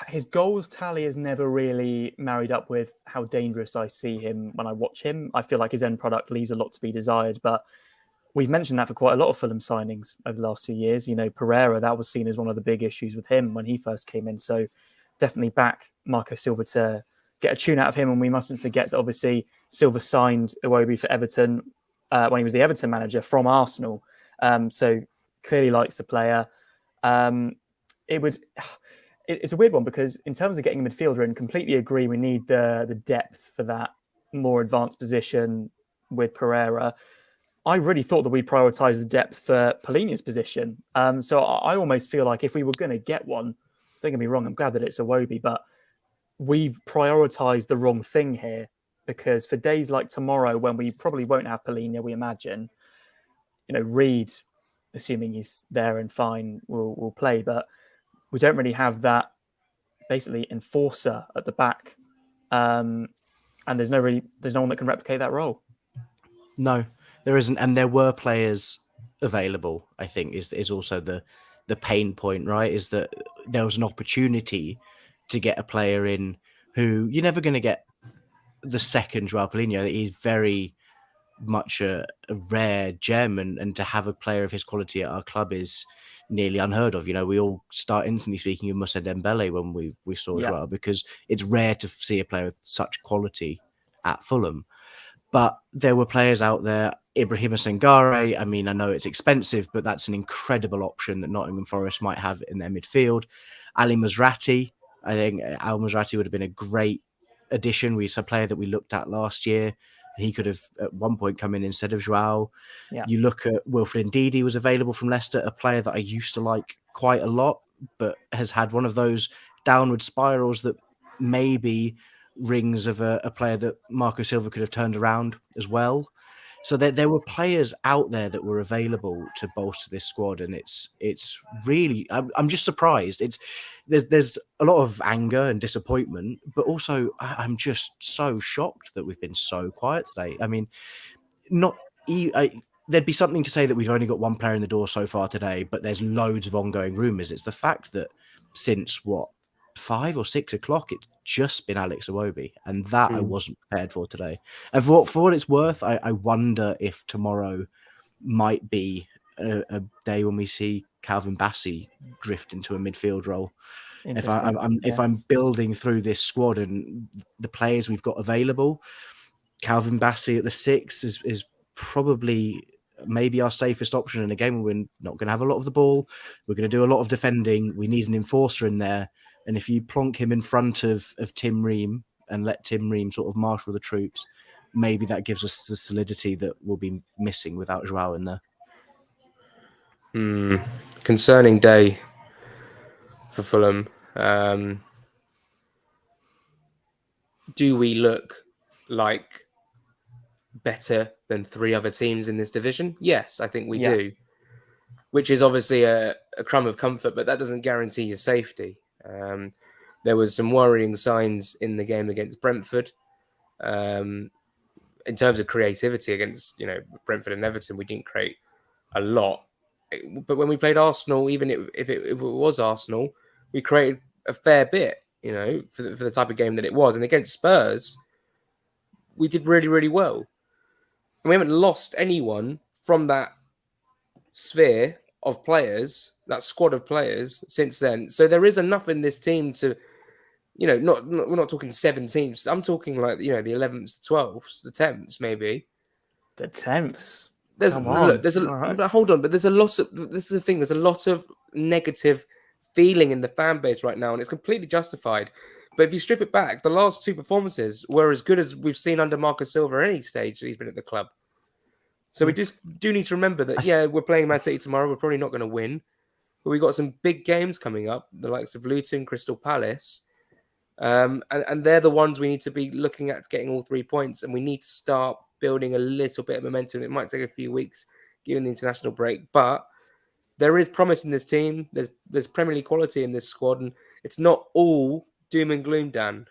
His goals tally has never really married up with how dangerous I see him when I watch him. I feel like his end product leaves a lot to be desired, but we've mentioned that for quite a lot of Fulham signings over the last few years. Pereira, that was seen as one of the big issues with him when he first came in. So definitely back Marco Silva to get a tune out of him. And we mustn't forget that obviously Silva signed Iwobi for Everton when he was the Everton manager from Arsenal. So clearly likes the player. It's a weird one, because in terms of getting a midfielder in, completely agree we need the depth for that more advanced position with Pereira. I really thought that we prioritised the depth for Palhinha's position. So I almost feel like if we were going to get one, don't get me wrong, I'm glad that it's Iwobi, but we've prioritised the wrong thing here, because for days like tomorrow, when we probably won't have Palhinha, we imagine, Reed, assuming he's there and fine, will play, but we don't really have that basically enforcer at the back. And there's no one that can replicate that role.
No, there isn't. And there were players available, I think, is also the pain point, right? Is that there was an opportunity to get a player in who you're never going to get the second Joao Palhinha. He's very much a rare gem, and to have a player of his quality at our club is nearly unheard of. We all start instantly speaking of Moussa Dembele when we saw Joao, because it's rare to see a player with such quality at Fulham. But there were players out there. Ibrahima Sangare, I know it's expensive, but that's an incredible option that Nottingham Forest might have in their midfield. Ali Mazrati, I think Al Mazrati would have been a great addition. He's a player that we looked at last year. He could have at one point come in instead of Joao. Yeah. You look at Wilfred Ndidi was available from Leicester, a player that I used to like quite a lot, but has had one of those downward spirals that maybe rings of a player that Marco Silva could have turned around as well. So there were players out there that were available to bolster this squad, and it's really I'm just surprised. There's a lot of anger and disappointment, but also I'm just so shocked that we've been so quiet today. There'd be something to say that we've only got one player in the door so far today, but there's loads of ongoing rumours. It's the fact that since 5 or 6 o'clock, it's just been Alex Iwobi, and that I wasn't prepared for today. And for what it's worth, I wonder if tomorrow might be a day when we see Calvin Bassey drift into a midfield role. If
Interesting.
I'm building through this squad and the players we've got available, Calvin Bassey at the 6 is probably maybe our safest option in a game where we're not going to have a lot of the ball. We're going to do a lot of defending. We need an enforcer in there. And if you plonk him in front of Tim Ream and let Tim Ream sort of marshal the troops, maybe that gives us the solidity that we'll be missing without Joao in there.
Concerning day for Fulham. Do we look like better than 3 other teams in this division? Yes, I think we do. Which is obviously a crumb of comfort, but that doesn't guarantee your safety. There was some worrying signs in the game against Brentford. In terms of creativity against, Brentford and Everton, we didn't create a lot. But when we played Arsenal, even if it was Arsenal, we created a fair bit, for the type of game that it was. And against Spurs, we did really, really well. And we haven't lost anyone from that sphere of players, that squad of players since then. So there is enough in this team to, we're not talking 7 teams. I'm talking like, the 11th, 12th, the 10th, maybe.
The 10th.
Hold on, but there's a lot of, this is the thing, there's a lot of negative feeling in the fan base right now, and it's completely justified. But if you strip it back, the last 2 performances were as good as we've seen under Marco Silva at any stage that he's been at the club. So we just do need to remember that, we're playing Man City tomorrow. We're probably not going to win. But we've got some big games coming up, the likes of Luton, Crystal Palace. And they're the ones we need to be looking at getting all 3 points. And we need to start building a little bit of momentum. It might take a few weeks, given the international break. But there is promise in this team. There's Premier League quality in this squad. And it's not all doom and gloom, Dan.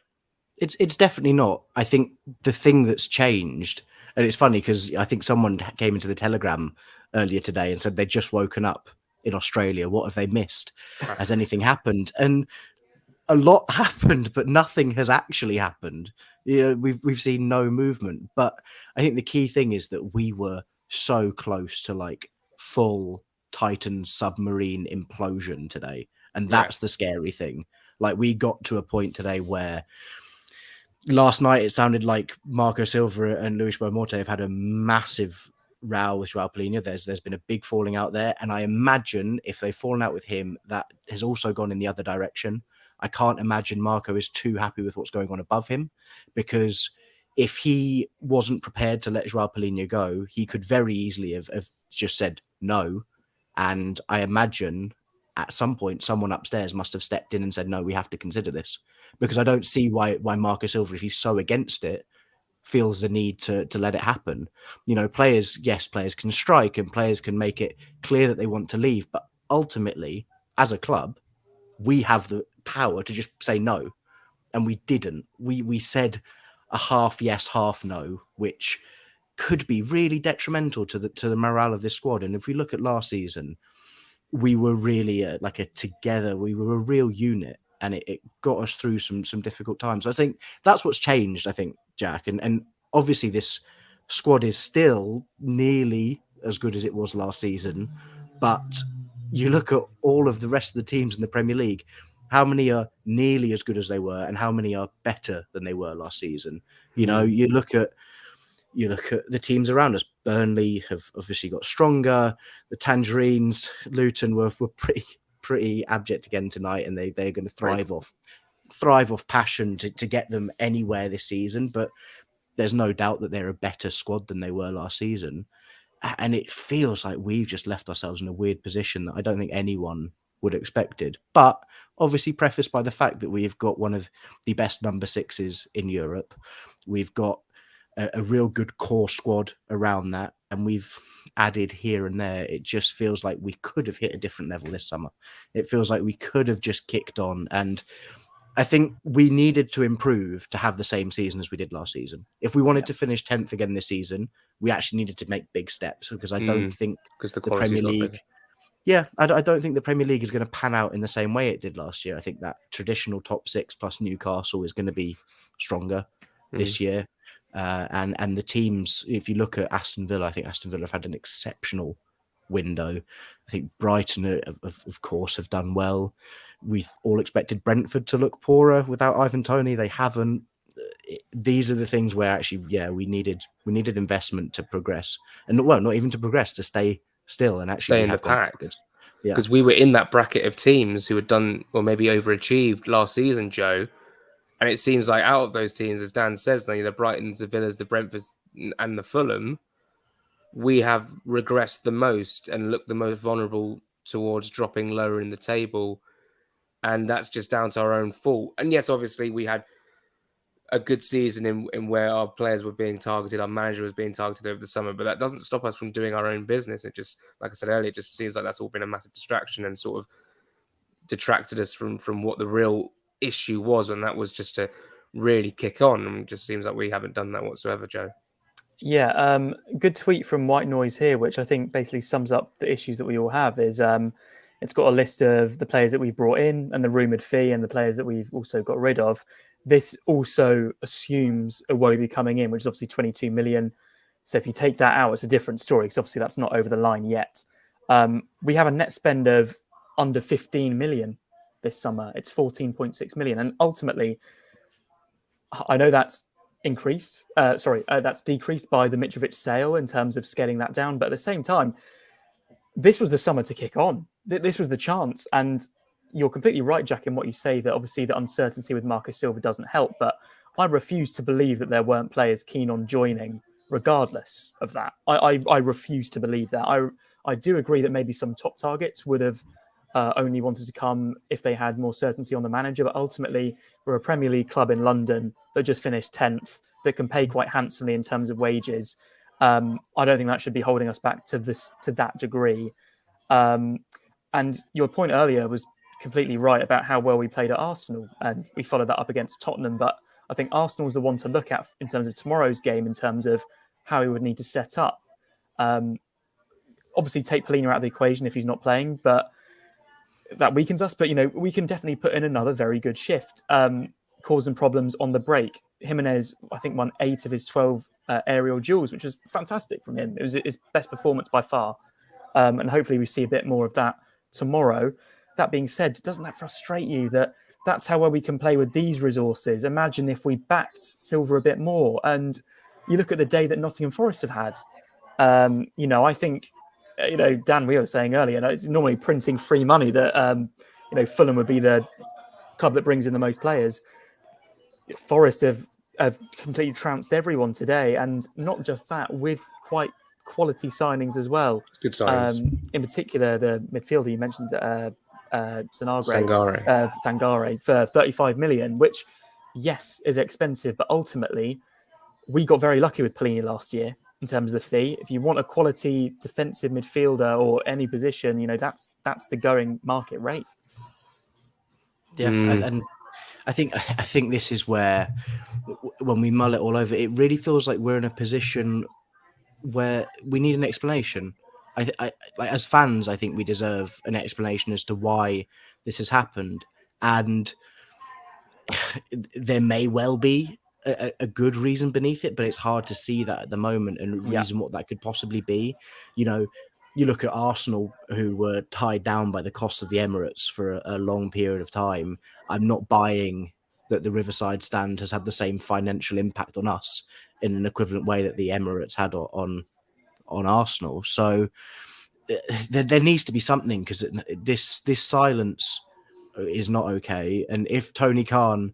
It's definitely not. I think the thing that's changed, and it's funny because I think someone came into the Telegram earlier today and said they'd just woken up in Australia. What have they missed? Has anything happened? And a lot happened, but nothing has actually happened. We've seen no movement. But I think the key thing is that we were so close to like full Titan submarine implosion today. And that's the scary thing. Like we got to a point today where last night it sounded like Marco Silva and Luis Boamorte have had a massive row with Joao Palhinha. There's been a big falling out there. And I imagine if they've fallen out with him, that has also gone in the other direction. I can't imagine Marco is too happy with what's going on above him, because if he wasn't prepared to let Joao Palhinha go, he could very easily have just said no. And I imagine at some point, someone upstairs must have stepped in and said, no, we have to consider this, because I don't see why Marco Silva, if he's so against it, feels the need to let it happen. Players can strike and players can make it clear that they want to leave. But ultimately, as a club, we have the power to just say no. And we didn't. We said a half yes, half no, which could be really detrimental to the morale of this squad. And if we look at last season, we were really we were a real unit, and it got us through some difficult times. So I think that's what's changed, I think, Jack. And obviously this squad is still nearly as good as it was last season. But you look at all of the rest of the teams in the Premier League, how many are nearly as good as they were and how many are better than they were last season? You look at the teams around us. Burnley have obviously got stronger. The Tangerines, Luton were pretty abject again tonight, and they're going to thrive off passion to get them anywhere this season. But there's no doubt that they're a better squad than they were last season. And it feels like we've just left ourselves in a weird position that I don't think anyone would have expected. But obviously prefaced by the fact that we've got one of the best number 6s in Europe. We've got a real good core squad around that, and we've added here and there. It just feels like we could have hit a different level this summer. It feels like we could have just kicked on, and I think we needed to improve to have the same season as we did last season. If we wanted to finish 10th again this season, we actually needed to make big steps, because I don't think the Premier League... I don't think the Premier League is going to pan out in the same way it did last year. I think that traditional top 6 plus Newcastle is going to be stronger this year. And the teams, if you look at Aston Villa, I think Aston Villa have had an exceptional window. I think Brighton, of course, have done well. We all expected Brentford to look poorer without Ivan Toney. They haven't. These are the things where actually, we needed investment to progress, and not even to progress, to stay still, and actually
Stay
we
in the
have gone
pack.
backwards. Yeah,
Because we were in that bracket of teams who had done or maybe overachieved last season, Joe. And it seems like out of those teams, as Dan says, the Brightons, the Villas, the Brentfords, and the Fulham, we have regressed the most and looked the most vulnerable towards dropping lower in the table. And that's just down to our own fault. And yes, obviously, we had a good season in where our players were being targeted, our manager was being targeted over the summer, but that doesn't stop us from doing our own business. It just, like I said earlier, it just seems like that's all been a massive distraction and sort of detracted us from what the real issue was, and that was just to really kick on. And it just seems like we haven't done that whatsoever, Joe.
Yeah, good tweet from White Noise here, which I think basically sums up the issues that we all have. Is it's got a list of the players that we've brought in and the rumoured fee and the players that we've also got rid of. This also assumes Iwobi coming in, which is obviously 22 million. So if you take that out, it's a different story, because obviously that's not over the line yet. We have a net spend of under 15 million this summer. It's 14.6 million. And ultimately, I know that's increased. That's decreased by the Mitrovic sale in terms of scaling that down. But at the same time, this was the summer to kick on. This was the chance. And you're completely right, Jack, in what you say, that obviously the uncertainty with Marcus Silva doesn't help. But I refuse to believe that there weren't players keen on joining regardless of that. I refuse to believe that. I do agree that maybe some top targets would have only wanted to come if they had more certainty on the manager. But ultimately, we're a Premier League club in London that just finished 10th, that can pay quite handsomely in terms of wages. I don't think that should be holding us back to that degree. And your point earlier was completely right about how well we played at Arsenal, and we followed that up against Tottenham. But I think Arsenal's the one to look at in terms of tomorrow's game, in terms of how he would need to set up. Obviously, take Palhinha out of the equation if he's not playing, but that weakens us. But, we can definitely put in another very good shift, causing problems on the break. Jimenez, I think, won 8 of his 12 aerial duels, which was fantastic from him. It was his best performance by far. And hopefully we see a bit more of that tomorrow. That being said, doesn't that frustrate you that that's how well we can play with these resources? Imagine if we backed Silva a bit more. And you look at the day that Nottingham Forest have had. I think, Dan, we were saying earlier, it's normally printing free money that, Fulham would be the club that brings in the most players. Forest have completely trounced everyone today. And not just that, with quite quality signings as well.
Good signings.
In particular, the midfielder you mentioned, Sangare for 35 million, which, yes, is expensive, but ultimately we got very lucky with Palhinha last year in terms of the fee. If you want a quality defensive midfielder or any position, that's the going market rate.
Yeah, and I think this is where, when we mull it all over, it really feels like we're in a position where we need an explanation. I as fans, I think we deserve an explanation as to why this has happened, and there may well be a good reason beneath it, but it's hard to see that at the moment, and reason what that could possibly be. You look at Arsenal, who were tied down by the cost of the Emirates for a long period of time. I'm not buying that the Riverside stand has had the same financial impact on us in an equivalent way that the Emirates had on Arsenal. So there needs to be something, because this silence is not okay. And if Tony Khan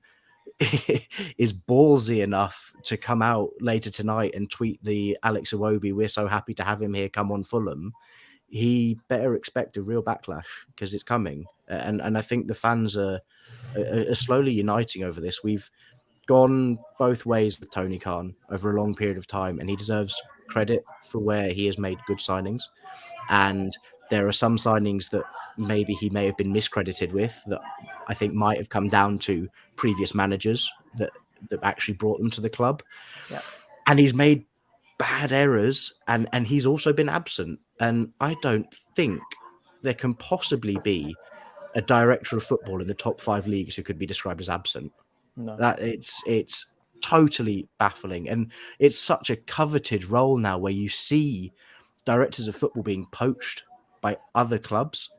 is ballsy enough to come out later tonight and tweet the Alex Iwobi, "We're so happy to have him here, come on Fulham," he better expect a real backlash, because it's coming. And I think the fans are slowly uniting over this. We've gone both ways with Tony Khan over a long period of time, and he deserves credit for where he has made good signings. And there are some signings that maybe he may have been miscredited with, that I think might have come down to previous managers that actually brought them to the club.
Yeah.
And he's made bad errors, and he's also been absent. And I don't think there can possibly be a director of football in the top 5 leagues who could be described as absent.
No.
That it's totally baffling, and it's such a coveted role now, where you see directors of football being poached by other clubs,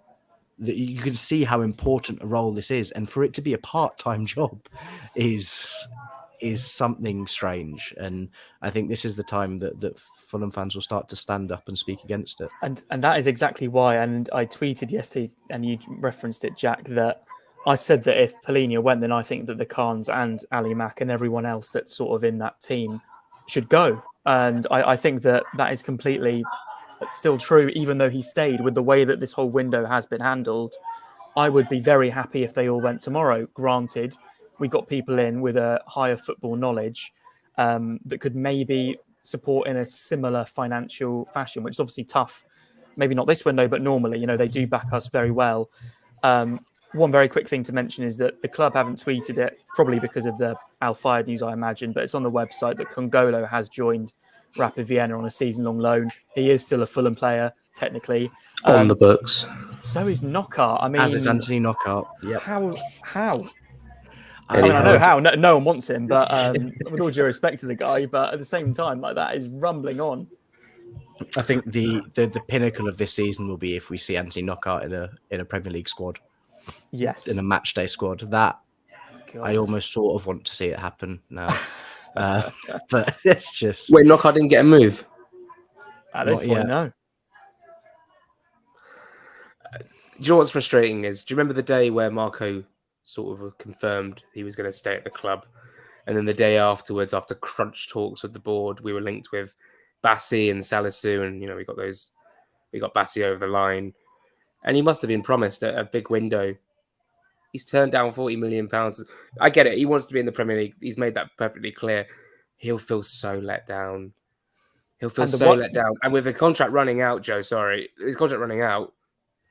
that you can see how important a role this is, and for it to be a part-time job is something strange. And I think this is the time that Fulham fans will start to stand up and speak against it.
And that is exactly why. And I tweeted yesterday, and you referenced it, Jack, that I said that if Palhinha went, then I think that the Khans and Ali Mack and everyone else that's sort of in that team should go. And I think that is completely still true, even though he stayed. With the way that this whole window has been handled, I would be very happy if they all went tomorrow. Granted, we got people in with a higher football knowledge that could maybe support in a similar financial fashion, which is obviously tough. Maybe not this window, but normally, they do back us very well. One very quick thing to mention is that the club haven't tweeted it, probably because of the Fayed news, I imagine, but it's on the website that Kongolo has joined Rapid Vienna on a season-long loan. He is still a Fulham player, technically.
On the books.
So is Knockaert. I mean,
As is Anthony Knockaert. Yep.
How?
I
I know how. No one wants him, but with all due respect to the guy, but at the same time, like, that is rumbling on.
I think the pinnacle of this season will be if we see Anthony Knockaert in a Premier League squad.
Yes.
In a match day squad. That
God.
I almost sort of want to see it happen now. But it's just...
Wait, Knockaert didn't get a move?
At this point, no.
Do you know what's frustrating is, do you remember the day where Marco sort of confirmed he was going to stay at the club? And then the day afterwards, after crunch talks with the board, we were linked with Bassi and Salisu, and we got Bassi over the line. And he must have been promised a big window. He's turned down £40 million. I get it. He wants to be in the Premier League. He's made that perfectly clear. He'll feel so let down. Let down. And with the contract running out, his contract running out,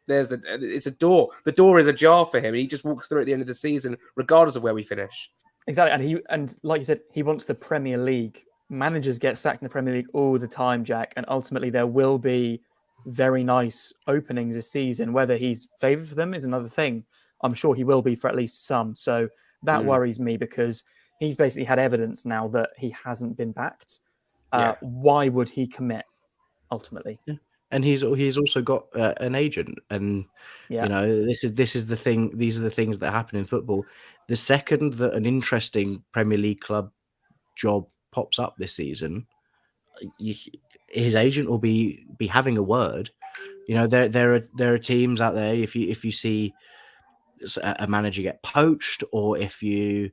it's a door. The door is ajar for him. He just walks through at the end of the season, regardless of where we finish.
Exactly. And like you said, he wants the Premier League. Managers get sacked in the Premier League all the time, Jack. And ultimately, there will be very nice openings this season. Whether he's favoured for them is another thing. I'm sure he will be for at least some. So that worries me, because he's basically had evidence now that he hasn't been backed. Why would he commit ultimately?
Yeah. And he's also got an agent, and this is the thing. These are the things that happen in football. The second that an interesting Premier League club job pops up this season, his agent will be having a word. There are teams out there. If you see a manager get poached, or if you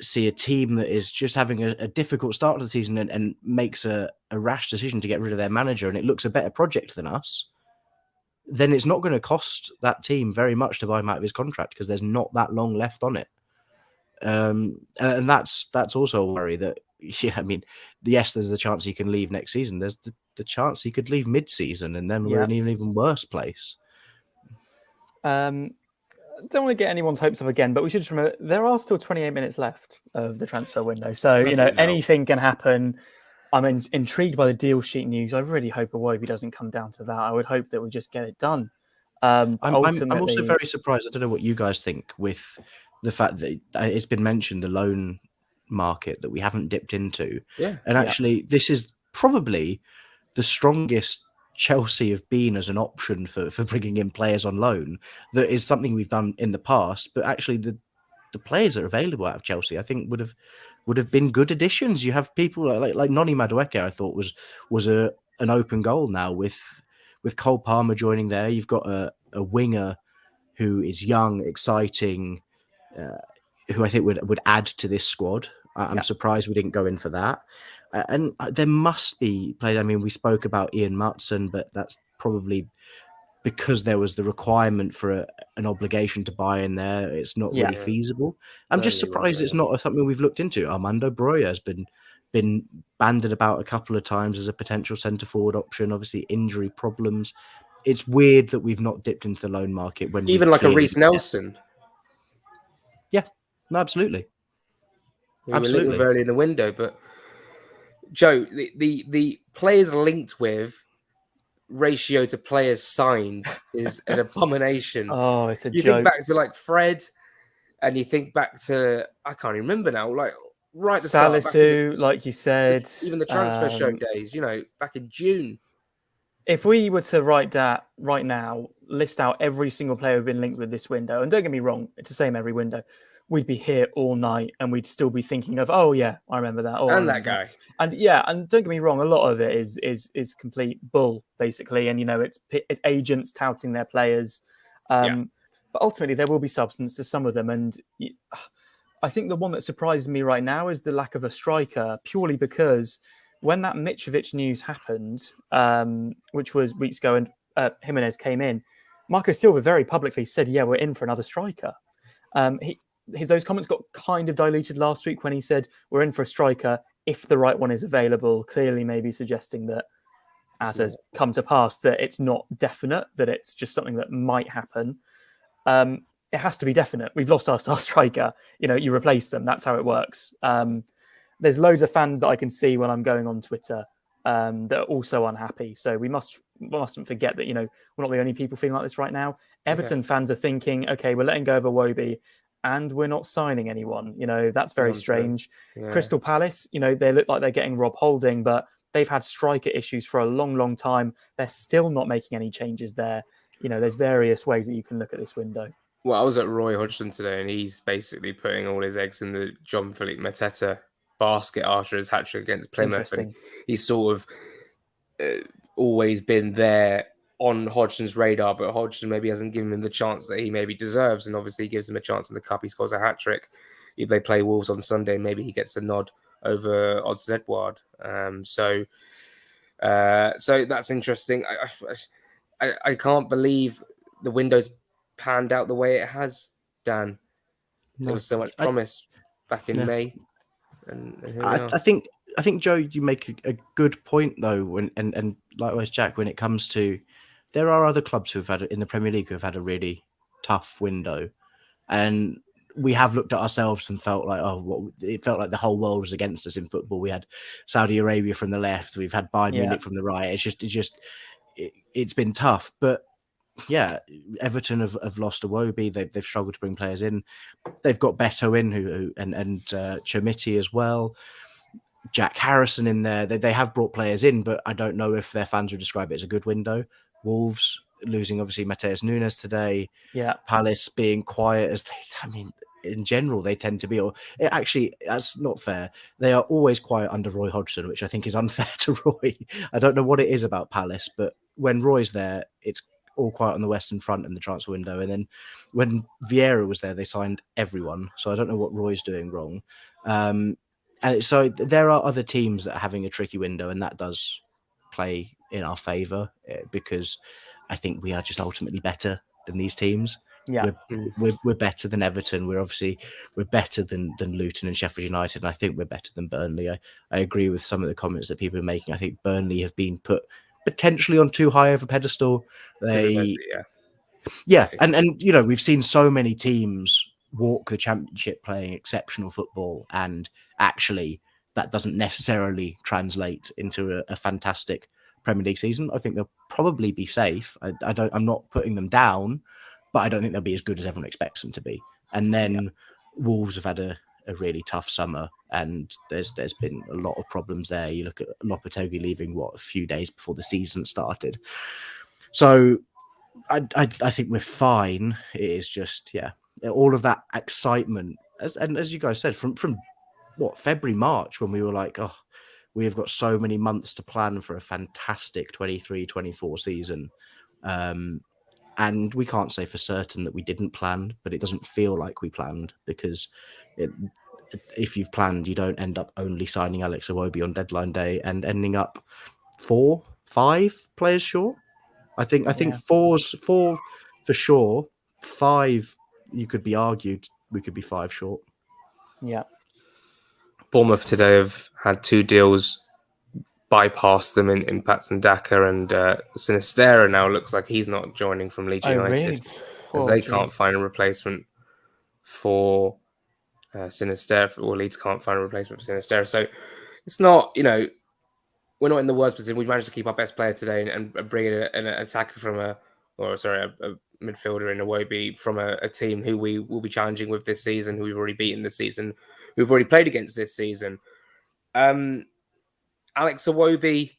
see a team that is just having a difficult start to the season and makes a rash decision to get rid of their manager, and it looks a better project than us, then it's not going to cost that team very much to buy him out of his contract, because there's not that long left on it. And that's also a worry that, yes, there's the chance he can leave next season. There's the chance he could leave mid-season, and then we're in an even worse place.
Don't want to get anyone's hopes up again, but we should just remember there are still 28 minutes left of the transfer window. So, anything can happen. I'm intrigued by the deal sheet news. I really hope Iwobi doesn't come down to that. I would hope that we just get it done.
I'm also very surprised. I don't know what you guys think with the fact that it's been mentioned, the loan market that we haven't dipped into.
Yeah.
And actually, this is probably the strongest Chelsea have been as an option for bringing in players on loan. That is something we've done in the past, but actually the players that are available out of Chelsea, I think, would have been good additions. You have people like Noni Madueke, I thought was an open goal now with Cole Palmer joining there. You've got a winger who is young, exciting, who I think would add to this squad. I'm surprised we didn't go in for that. And there must be players. I mean, we spoke about Ian Mutson, but that's probably because there was the requirement for an obligation to buy in there. It's not really feasible. I'm just surprised it's not something we've looked into. Armando Broya has been banded about a couple of times as a potential centre forward option. Obviously, injury problems. It's weird that we've not dipped into the loan market when
even like a Reece Nelson.
Yeah, no, absolutely.
We were linked with early in the window, but Joe, the players linked with ratio to players signed is an abomination.
Oh, it's a joke.
You think back to like Fred, and you think back to, I can't even remember now, like right at the
Salisu,
start,
like you said,
even the transfer show days, back in June.
If we were to write that right now, list out every single player who've been linked with this window, and don't get me wrong, it's the same every window, we'd be here all night and we'd still be thinking of, oh yeah, I remember that. Oh, I
And that
remember
guy.
And yeah, and don't get me wrong, a lot of it is complete bull, basically. And it's agents touting their players. But ultimately, there will be substance to some of them. And I think the one that surprises me right now is the lack of a striker, purely because when that Mitrovic news happened, which was weeks ago, and Jimenez came in, Marco Silva very publicly said, yeah, we're in for another striker. Those comments got kind of diluted last week when he said, we're in for a striker if the right one is available, clearly maybe suggesting that, as has come to pass, that it's not definite, that it's just something that might happen. It has to be definite. We've lost our star striker. You replace them. That's how it works. There's loads of fans that I can see when I'm going on Twitter that are also unhappy. So we mustn't forget that, we're not the only people feeling like this right now. Everton fans are thinking, okay, we're letting go of Iwobi and we're not signing anyone. That's very strange. Yeah. Crystal Palace, they look like they're getting Rob Holding, but they've had striker issues for a long, long time. They're still not making any changes there. There's various ways that you can look at this window.
Well, I was at Roy Hodgson today, and he's basically putting all his eggs in the John Philippe Mateta basket after his hat-trick against Plymouth. And he's sort of always been there on Hodgson's radar, but Hodgson maybe hasn't given him the chance that he maybe deserves, and obviously gives him a chance in the Cup. He scores a hat-trick. If they play Wolves on Sunday, maybe he gets a nod over Odsonne Edouard. So that's interesting. I can't believe the window's panned out the way it has, Dan. No. There was so much promise back in May, and here we are.
I think Joe, you make a good point though, and likewise Jack, when it comes to, there are other clubs who've had in the Premier League who have had a really tough window, and we have looked at ourselves and felt like, it felt like the whole world was against us in football. We had Saudi Arabia from the left, we've had Bayern Munich from the right. It's been tough, but yeah, Everton have lost Iwobi. They've struggled to bring players in. They've got Beto in and Chomiti as well. Jack Harrison in there. They have brought players in, but I don't know if their fans would describe it as a good window. Wolves losing obviously Mateus Nunes today.
Yeah,
Palace being quiet as in general they tend to be. Or actually, that's not fair. They are always quiet under Roy Hodgson, which I think is unfair to Roy. I don't know what it is about Palace, but when Roy's there, it's all quiet on the Western Front in the transfer window. And then when Vieira was there, they signed everyone. So I don't know what Roy's doing wrong. And so there are other teams that are having a tricky window, and that does play in our favour because I think we are just ultimately better than these teams.
Yeah,
we're better than Everton. We're better than Luton and Sheffield United, and I think we're better than Burnley. I agree with some of the comments that people are making. I think Burnley have been put potentially on too high of a pedestal. And we've seen so many teams walk the championship playing exceptional football, and actually that doesn't necessarily translate into a fantastic Premier League season. I think they'll probably be safe. I'm not putting them down, but I don't think they'll be as good as everyone expects them to be. And then Wolves have had a really tough summer, and there's been a lot of problems there. You look at Lopetegui leaving a few days before the season started. So I think we're fine. It is just all of that excitement, as you guys said, from February, March, when we were like, we have got so many months to plan for a fantastic 23-24 season. And we can't say for certain that we didn't plan, but it doesn't feel like we planned, because if you've planned, you don't end up only signing Alex Iwobi on deadline day and ending up 4-5 players short. I think 4 for sure. 5, you could be argued we could be 5 short.
Yeah.
Bournemouth today have had 2 deals bypass them in Patson Daka, and Sinisterra now looks like he's not joining from Leeds United, as they can't find a replacement for Sinisterra, or Leeds can't find a replacement for Sinisterra. So it's not, we're not in the worst position. We've managed to keep our best player today and bring in an attacker from a midfielder in Iwobi from a team who we will be challenging with this season, who we've already beaten this season, who've already played against this season. Alex Iwobi,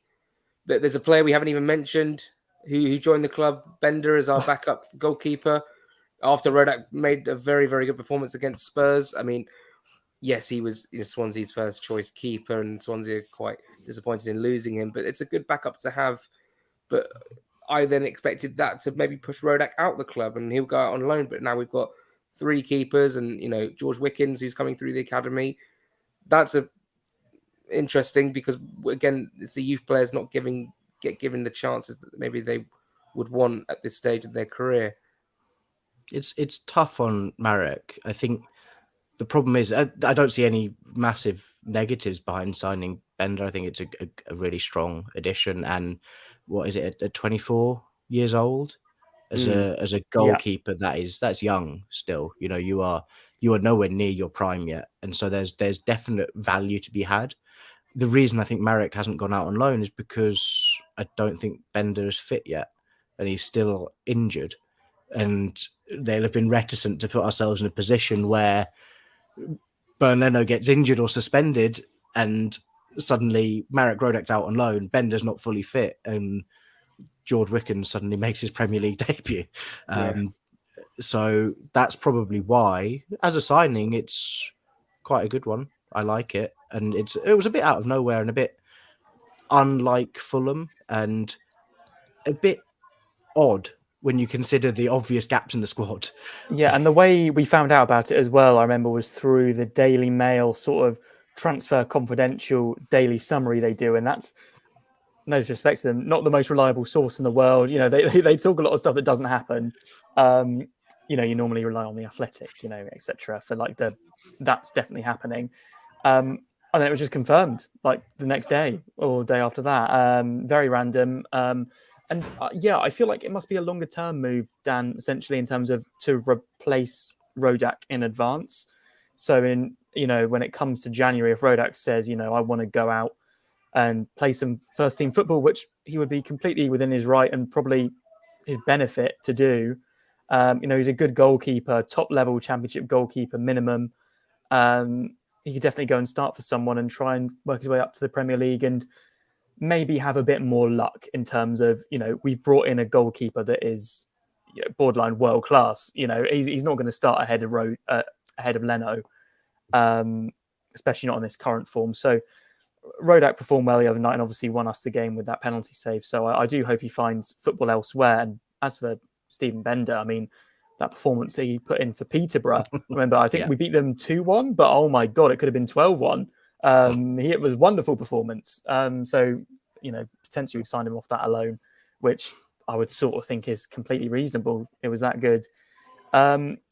There's a player we haven't even mentioned who joined the club, Bender, as our backup goalkeeper after Rodak made a very, very good performance against Spurs. I mean, yes, he was Swansea's first choice keeper, and Swansea are quite disappointed in losing him, but it's a good backup to have. But I then expected that to maybe push Rodak out the club and he'll go out on loan. But now we've got 3 keepers and, George Wickens, who's coming through the academy. That's interesting because, again, it's the youth players not get given the chances that maybe they would want at this stage of their career.
It's tough on Marek. I think the problem is I don't see any massive negatives behind signing Bender. I think it's a really strong addition. And what is it, at 24 years old as a goalkeeper? That's young still. You are nowhere near your prime yet, and so there's definite value to be had. The reason I think Marek hasn't gone out on loan is because I don't think Bender is fit yet, and he's still injured, and they'll have been reticent to put ourselves in a position where Bernleno gets injured or suspended, and suddenly Marek Rodak's out on loan, Bender's not fully fit, and George Wickens suddenly makes his Premier League debut. So that's probably why, as a signing, it's quite a good one. I like it, and it was a bit out of nowhere and a bit unlike Fulham and a bit odd when you consider the obvious gaps in the squad.
Yeah, and the way we found out about it as well, I remember, was through the Daily Mail sort of transfer confidential daily summary they do, and that's, no disrespect to them, not the most reliable source in the world. They talk a lot of stuff that doesn't happen. You normally rely on the Athletic, etc. for that's definitely happening. And then it was just confirmed like the next day or day after that. Very random. I feel like it must be a longer term move, Dan, essentially in terms of to replace Rodak in advance. So when it comes to January, if Rodak says, I want to go out and play some first team football, which he would be completely within his right and probably his benefit to do. He's a good goalkeeper, top level championship goalkeeper minimum. He could definitely go and start for someone and try and work his way up to the Premier League and maybe have a bit more luck in terms of, we've brought in a goalkeeper that is borderline world class. He's not going to start ahead of Leno, especially not in this current form. So Rodak performed well the other night and obviously won us the game with that penalty save. So I do hope he finds football elsewhere. And as for Stephen Bender, I mean, that performance he put in for Peterborough, remember, I think we beat them 2-1, but oh my God, it could have been 12-1. It was a wonderful performance. So, potentially we've signed him off that alone, which I would sort of think is completely reasonable. It was that good.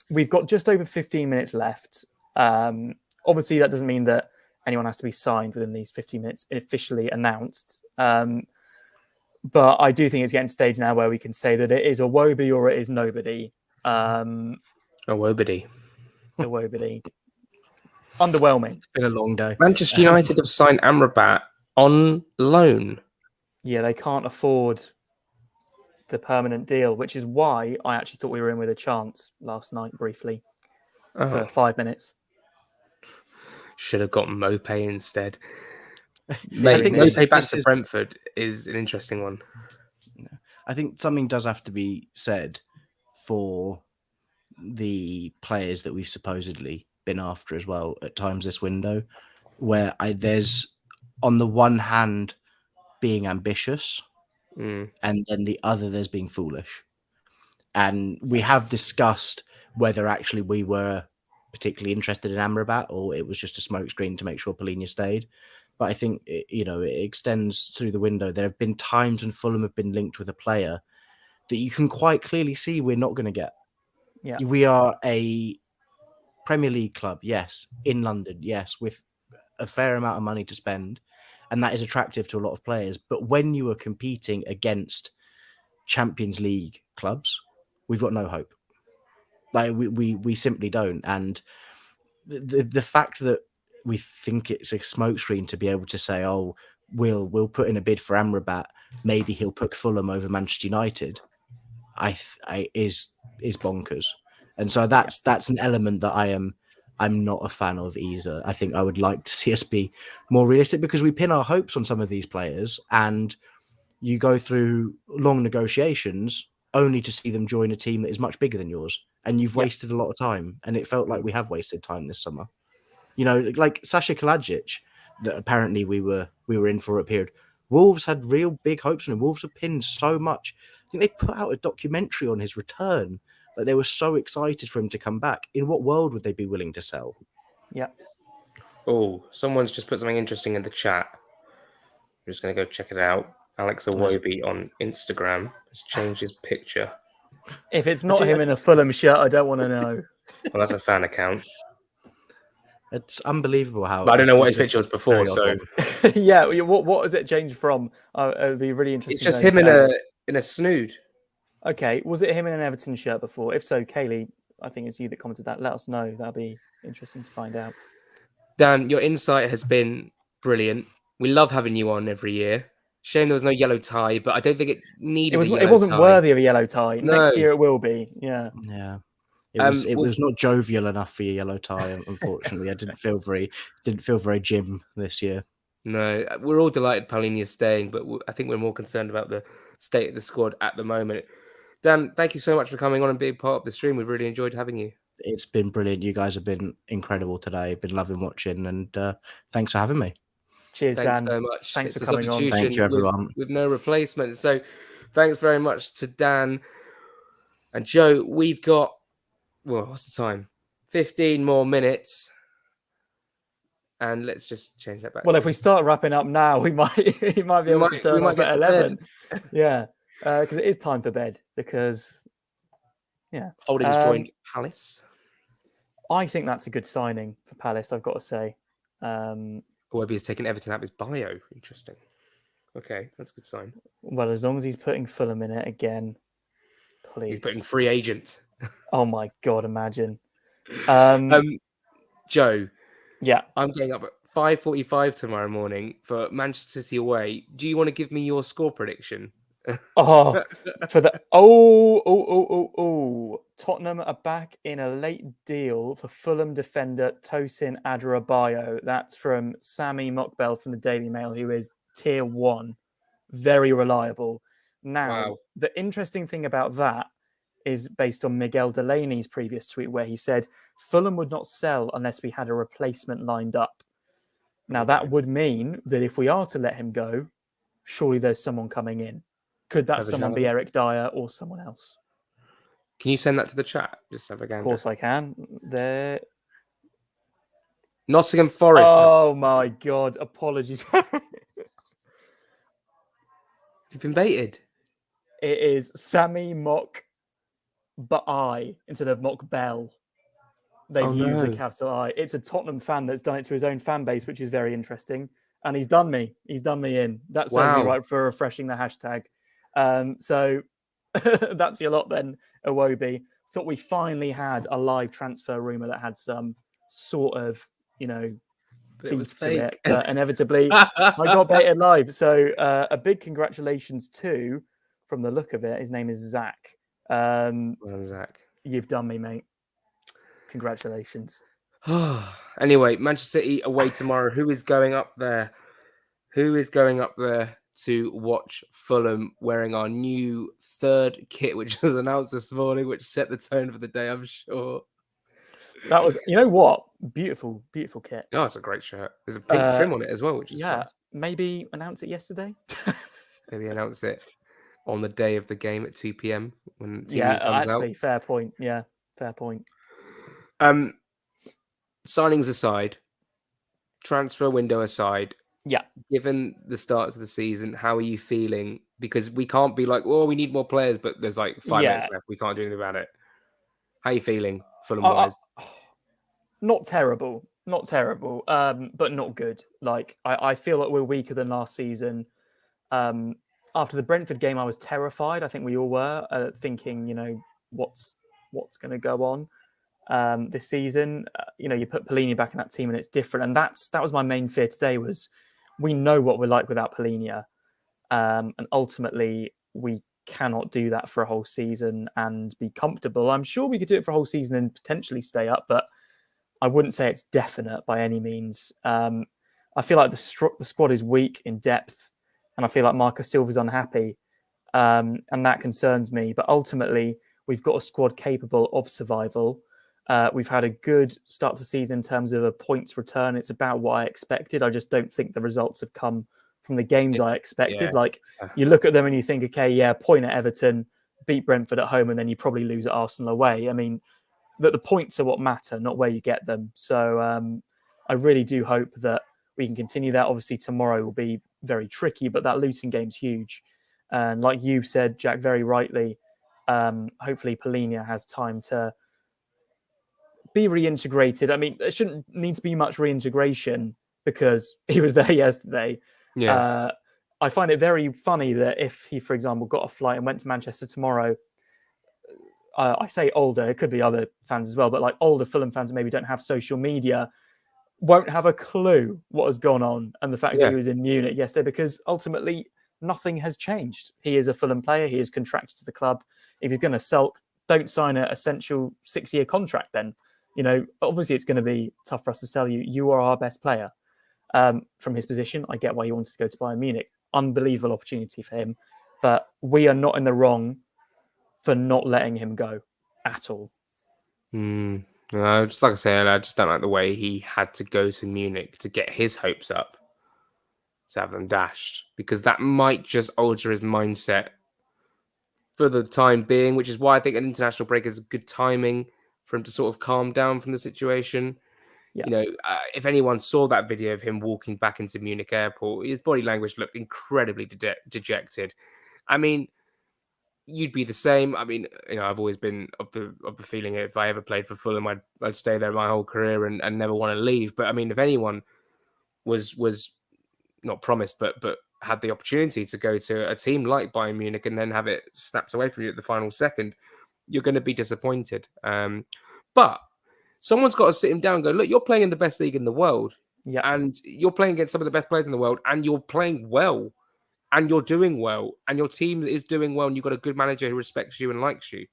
We've got just over 15 minutes left. Obviously, that doesn't mean that anyone has to be signed within these 15 minutes officially announced. But I do think it's getting to stage now where we can say that it is Iwobi or it is nobody.
Iwobi.
Underwhelming.
It's been a long day.
Manchester United have signed Amrabat on loan.
Yeah, they can't afford the permanent deal, which is why I actually thought we were in with a chance last night briefly for 5 minutes.
Should have got Mope instead.
I think
Mope back to Brentford is an interesting one.
I think something does have to be said for the players that we've supposedly been after as well at times this window, where there's on the one hand being ambitious and then the other there's being foolish. And we have discussed whether actually we were particularly interested in Amrabat or it was just a smokescreen to make sure Palhinha stayed. But I think it extends through the window. There have been times when Fulham have been linked with a player that you can quite clearly see we're not going to get.
Yeah,
we are a Premier League club, yes, in London, yes, with a fair amount of money to spend, and that is attractive to a lot of players. But when you are competing against Champions League clubs, we've got no hope. Like we simply don't. And the fact that we think it's a smokescreen to be able to say, oh, we'll put in a bid for Amrabat, maybe he'll put Fulham over Manchester United, is bonkers. And so that's an element that I'm not a fan of either. I think I would like to see us be more realistic because we pin our hopes on some of these players, and you go through long negotiations only to see them join a team that is much bigger than yours, and you've wasted a lot of time. And it felt like we have wasted time this summer. You know, like Sasha Kalajic, that apparently we were in for a period. Wolves had real big hopes on him. Wolves have pinned so much. I think they put out a documentary on his return. Like they were so excited for him to come back. In what world would they be willing to sell?
Yeah.
Oh, someone's just put something interesting in the chat. I'm just going to go check it out. Alex Iwobi on Instagram has changed his picture.
If it's not him in a Fulham shirt, I don't want to know.
Well, that's a fan account.
It's unbelievable how.
But I don't know what his picture was before. So
yeah, what has it changed from? It'd be really interesting.
It's just him in a snood.
Okay, was it him in an Everton shirt before? If so, Kaylee, I think it's you that commented that. Let us know. That'd be interesting to find out.
Dan, your insight has been brilliant. We love having you on every year. Shame there was no yellow tie, but I don't think it needed.
It wasn't worthy of a yellow tie.
No.
Next year it will be. Yeah.
Yeah. It was not jovial enough for your yellow tie, unfortunately. I didn't feel very Jim this year.
No, we're all delighted Palhinha's staying, but I think we're more concerned about the state of the squad at the moment. Dan, thank you so much for coming on and being part of the stream. We've really enjoyed having you.
It's been brilliant. You guys have been incredible today. Been loving watching, and thanks for having me.
Cheers,
thanks
Dan.
so much.
Thanks for coming on.
Thank you, everyone.
With no replacement. So thanks very much to Dan and Joe. We've got, well, what's the time? 15 more minutes. And let's just change that back.
Well, if we start wrapping up now, he might be able to turn off at 11. Yeah, because it is time for bed. Because, yeah.
Holding's joined Palace.
I think that's a good signing for Palace, I've got to say.
Iwobi has taken Everton out of his bio. Interesting. Okay, that's a good sign.
Well, as long as he's putting Fulham in it again, please.
He's putting free agent.
Oh my God, imagine.
Joe.
Yeah.
I'm getting up at 5:45 tomorrow morning for Manchester City away. Do you want to give me your score prediction?
For the Tottenham are back in a late deal for Fulham defender Tosin Adarabioyo. That's from Sammy Mockbell from the Daily Mail, who is tier 1, very reliable. Now, The interesting thing about that is based on Miguel Delaney's previous tweet, where he said Fulham would not sell unless we had a replacement lined up. Now, that would mean that if we are to let him go, surely there's someone coming in. Could that someone be Eric Dyer or someone else?
Can you send that to the chat? Just have a gander.
Of course I can. There.
Nottingham Forest.
Oh my God. Apologies.
You've been baited.
It is Sammy Mock but I instead of Mock Bell. They've used the capital I. It's a Tottenham fan that's done it to his own fan base, which is very interesting. And he's done me. He's done me in. That serves me right for refreshing the hashtag. So that's your lot then, Iwobi. Thought we finally had a live transfer rumour that had some sort of,
But it was
to
fake.
it, but inevitably I got baited live. So a big congratulations to, from the look of it, his name is Zach.
Well, Zach.
You've done me, mate. Congratulations.
Anyway, Manchester City away tomorrow. Who is going up there? Who is going up there to watch Fulham wearing our new third kit, which was announced this morning, which set the tone for the day, I'm sure.
That was, you know what? Beautiful, beautiful kit.
Oh, it's a great shirt. There's a pink trim on it as well, which is fun.
Maybe announce it yesterday.
Maybe announce it on the day of the game at 2 p.m. when TV comes
actually,
out.
fair point. Yeah, fair point.
Signings aside, transfer window aside,
yeah.
Given the start of the season, how are you feeling? Because we can't be like, oh, we need more players, but there's like 5 minutes left. We can't do anything about it. How are you feeling, Fulham-wise?
Not terrible. Not terrible, but not good. Like, I feel like we're weaker than last season. After the Brentford game, I was terrified. I think we all were, thinking, what's going to go on this season. You put Palhinha back in that team and it's different. And that was my main fear today was we know what we're like without Palhinha. And ultimately, we cannot do that for a whole season and be comfortable. I'm sure we could do it for a whole season and potentially stay up, but I wouldn't say it's definite by any means. I feel like the squad is weak in depth. and I feel like Marco Silva's unhappy, and that concerns me. But ultimately, we've got a squad capable of survival. We've had a good start to the season in terms of a points return. It's about what I expected. I just don't think the results have come from the games I expected.
Yeah.
Like, you look at them and you think, okay, yeah, point at Everton, beat Brentford at home, and then you probably lose at Arsenal away. I mean, that the points are what matter, not where you get them. So I really do hope that we can continue that. Obviously, tomorrow will be very tricky, but that Luton game's huge. And like you've said, Jack, very rightly, hopefully Palhinha has time to be reintegrated. I mean, there shouldn't need to be much reintegration because he was there yesterday.
Yeah.
I find it very funny that if he, for example, got a flight and went to Manchester tomorrow, I say older, it could be other fans as well, but like older Fulham fans who maybe don't have social media won't have a clue what has gone on and the fact that he was in Munich yesterday, because ultimately nothing has changed. He is a Fulham player. He is contracted to the club. If he's going to sulk, don't sign an essential 6-year contract then. You know, obviously it's going to be tough for us to sell you. You are our best player. From his position, I get why he wanted to go to Bayern Munich. Unbelievable opportunity for him. But we are not in the wrong for not letting him go at all.
No, just like I said, I just don't like the way he had to go to Munich to get his hopes up, to have them dashed, because that might just alter his mindset for the time being, which is why I think an international break is good timing for him to sort of calm down from the situation.
Yeah.
You know, if anyone saw that video of him walking back into Munich airport, his body language looked incredibly dejected. I mean, you'd be the same. I mean, you know, I've always been of the feeling if I ever played for Fulham, I'd stay there my whole career and never want to leave. But I mean, if anyone was not promised, but had the opportunity to go to a team like Bayern Munich and then have it snapped away from you at the final second, you're going to be disappointed. But someone's got to sit him down and go, look, you're playing in the best league in the world.
Yeah.
And you're playing against some of the best players in the world, and you're playing well. And you're doing well, and your team is doing well, and you've got a good manager who respects you and likes you,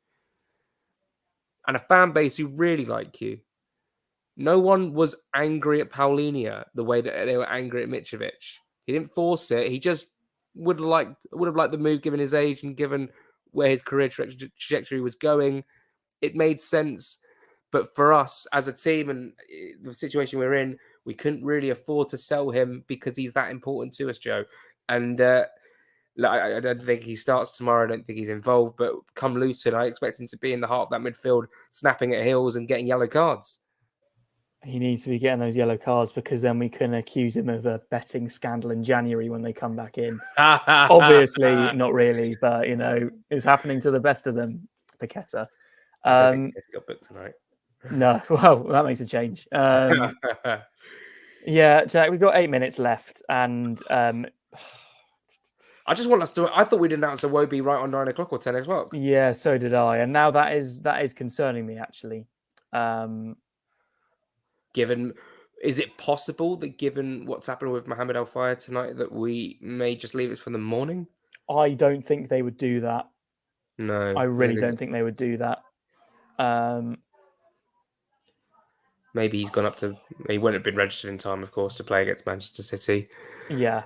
and a fan base who really like you. No one was angry at Palhinha the way that they were angry at Mitrovic. He didn't force it. He just would have liked the move, given his age and given where his career trajectory was going. It made sense. But for us as a team and the situation we're in, we couldn't really afford to sell him because he's that important to us, Joe. And I don't think he starts tomorrow. I don't think he's involved. But come Luton, I expect him to be in the heart of that midfield, snapping at heels and getting yellow cards.
He needs to be getting those yellow cards, because then we can accuse him of a betting scandal in January when they come back in. Obviously, not really, but, you know, it's happening to the best of them, Paqueta.
I don't think he's got booked tonight.
No, well, that makes a change. Yeah, Jack, we've got 8 minutes left, and
I just want us to. I thought we'd announce Iwobi right on 9 o'clock or 10 o'clock.
Yeah, so did I, and now that is concerning me, actually.
Is it possible that given what's happened with Mohamed Al-Fayed tonight, that we may just leave it for the morning?
I don't think they would do that.
No,
I really don't think they would do that.
Maybe he's gone up to. He wouldn't have been registered in time, of course, to play against Manchester City.
Yeah.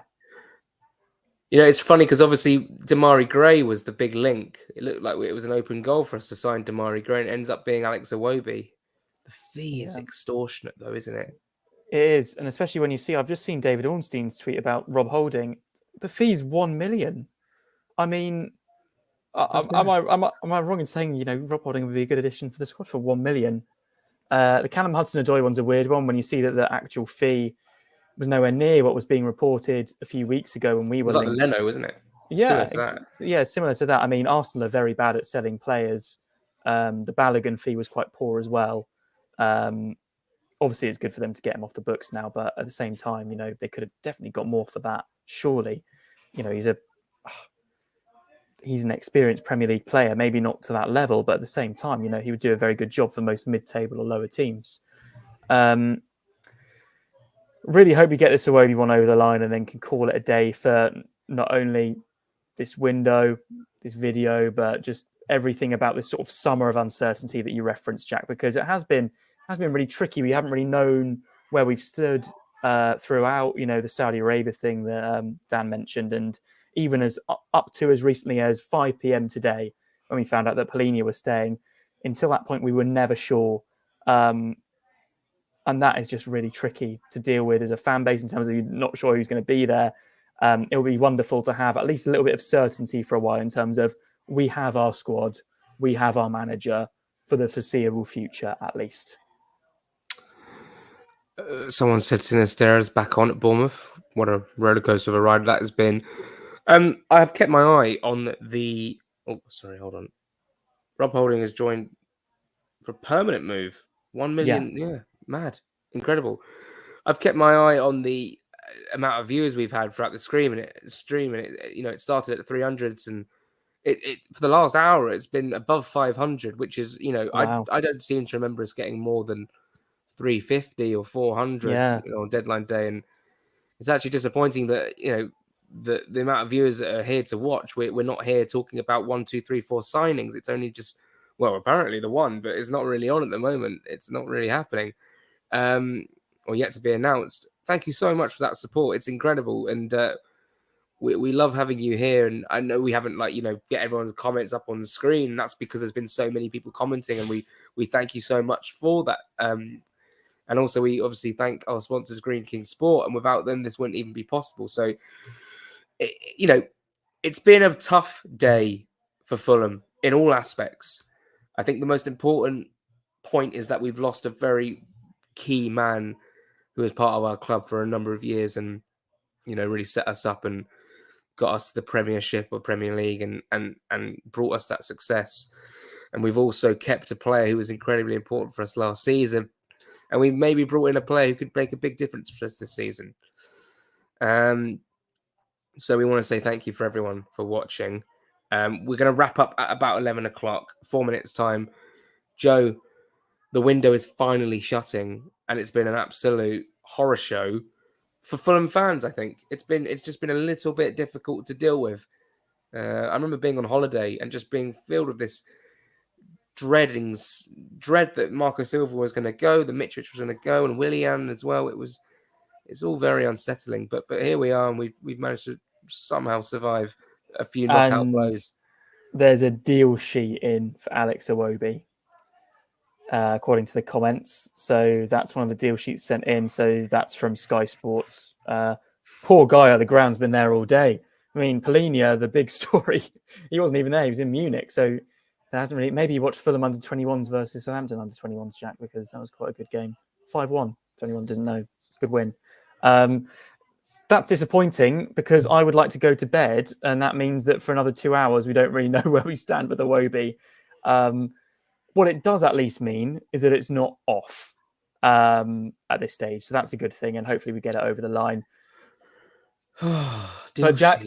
You know, it's funny because obviously Damari Gray was the big link. It looked like it was an open goal for us to sign Damari Gray, and it ends up being Alex Iwobi. The fee is extortionate, though, isn't it?
It is, and especially when you see, I've just seen David Ornstein's tweet about Rob Holding. The fee's 1 million. I mean, am I wrong in saying, you know, Rob Holding would be a good addition for the squad for 1 million? The Callum Hudson-Odoi one's a weird one when you see that the actual fee was nowhere near what was being reported a few weeks ago when we were.
It was like Leno, wasn't it?
Yeah, similar to that. I mean, Arsenal are very bad at selling players. The Balogun fee was quite poor as well. Obviously, it's good for them to get him off the books now, but at the same time, you know, they could have definitely got more for that. Surely, you know, he's an experienced Premier League player, maybe not to that level, but at the same time, you know, he would do a very good job for most mid-table or lower teams. Really hope we get this Iwobi one over the line and then can call it a day for not only this window, this video, but just everything about this sort of summer of uncertainty that you referenced, Jack, because it has been really tricky. We haven't really known where we've stood throughout, the Saudi Arabia thing that Dan mentioned, and even as up to as recently as 5 p.m. today, when we found out that Palhinha was staying. Until that point, we were never sure. And that is just really tricky to deal with as a fan base in terms of you're not sure who's going to be there. It would be wonderful to have at least a little bit of certainty for a while in terms of we have our squad, we have our manager for the foreseeable future, at least.
Someone said Sinisterra's back on at Bournemouth. What a rollercoaster of a ride that has been. I have kept my eye on the... Oh, sorry, hold on. Rob Holding has joined for a permanent move. 1 million, yeah, mad. Incredible. I've kept my eye on the amount of viewers we've had throughout the stream, and it started at 300s, and it for the last hour it's been above 500, which is,
Wow.
I don't seem to remember us getting more than 350 or 400 on deadline day, and it's actually disappointing that the amount of viewers that are here to watch. We're not here talking about 1, 2, 3, 4 signings. It's only just, well, apparently the one, but it's not really on at the moment. It's not really happening, or yet to be announced. Thank you so much for that support. It's incredible, and we love having you here. And I know we haven't get everyone's comments up on the screen. And that's because there's been so many people commenting, and we thank you so much for that. And also, we obviously thank our sponsors, Green King Sport, and without them, this wouldn't even be possible. So, it's been a tough day for Fulham in all aspects. I think the most important point is that we've lost a very key man who was part of our club for a number of years, and really set us up and got us the Premiership or Premier League, and brought us that success. And we've also kept a player who was incredibly important for us last season. And we maybe brought in a player who could make a big difference for us this season. So we want to say thank you for everyone for watching. We're going to wrap up at about 11 o'clock, 4 minutes time. Joe, the window is finally shutting, and it's been an absolute horror show for Fulham fans. I think it's just been a little bit difficult to deal with. I remember being on holiday and just being filled with this dread that Marco Silva was going to go, that Mitrovic was going to go, and Willian as well. It's all very unsettling, but here we are, and we've managed to somehow survive a few knockout blows.
There's a deal sheet in for Alex Iwobi, according to the comments. So that's one of the deal sheets sent in. So that's from Sky Sports. Poor guy at the ground's been there all day. I mean, Palhinha, the big story, he wasn't even there. He was in Munich. So there hasn't really... Maybe you watched Fulham under-21s versus Southampton under-21s, Jack, because that was quite a good game. 5-1, if anyone didn't know. Good win. That's disappointing because I would like to go to bed, and that means that for another 2 hours we don't really know where we stand with Iwobi. What it does at least mean is that it's not off at this stage, so that's a good thing, and hopefully we get it over the line. But Jack,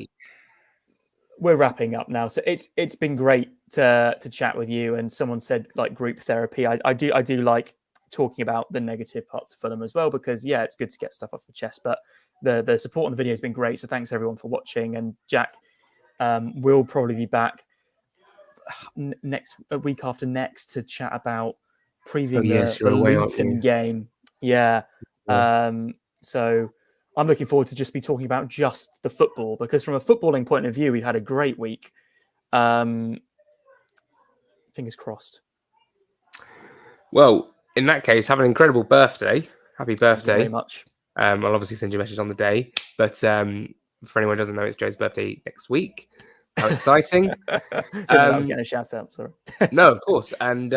we're wrapping up now, so it's been great to chat with you. And someone said group therapy. I do like talking about the negative parts of Fulham as well, because it's good to get stuff off the chest. But the support on the video has been great, so thanks everyone for watching. And Jack, we'll probably be back a week after next to chat about previewing the Luton game. So I'm looking forward to just be talking about just the football, because from a footballing point of view, we've had a great week. Fingers crossed.
Well, in that case, have an incredible birthday. Happy birthday.
Thank you very much.
I'll obviously send you a message on the day. But for anyone who doesn't know, it's Joe's birthday next week. How exciting.
Didn't know I was getting a shout out, sorry.
No, of course. And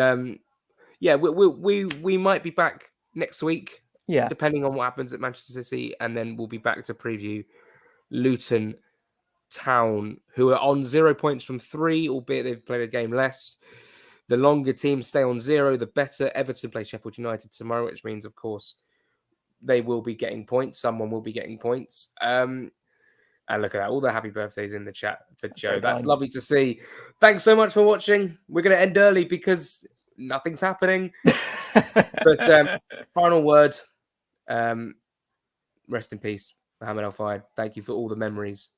we might be back next week.
Yeah.
Depending on what happens at Manchester City. And then we'll be back to preview Luton Town, who are on 0 points from 3, albeit they've played a game less. The longer teams stay on 0, the better. Everton play Sheffield United tomorrow, which means, of course, they will be getting points. Someone will be getting points. And look at that. All the happy birthdays in the chat for Joe. That's lovely to see. Thanks so much for watching. We're going to end early because nothing's happening. But final word. Rest in peace, Mohamed Fayed. Thank you for all the memories.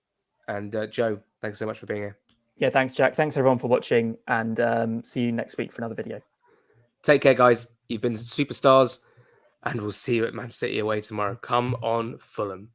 And Joe, thanks so much for being here.
Yeah, thanks, Jack. Thanks, everyone, for watching. And see you next week for another video.
Take care, guys. You've been superstars. and we'll see you at Man City away tomorrow. Come on, Fulham.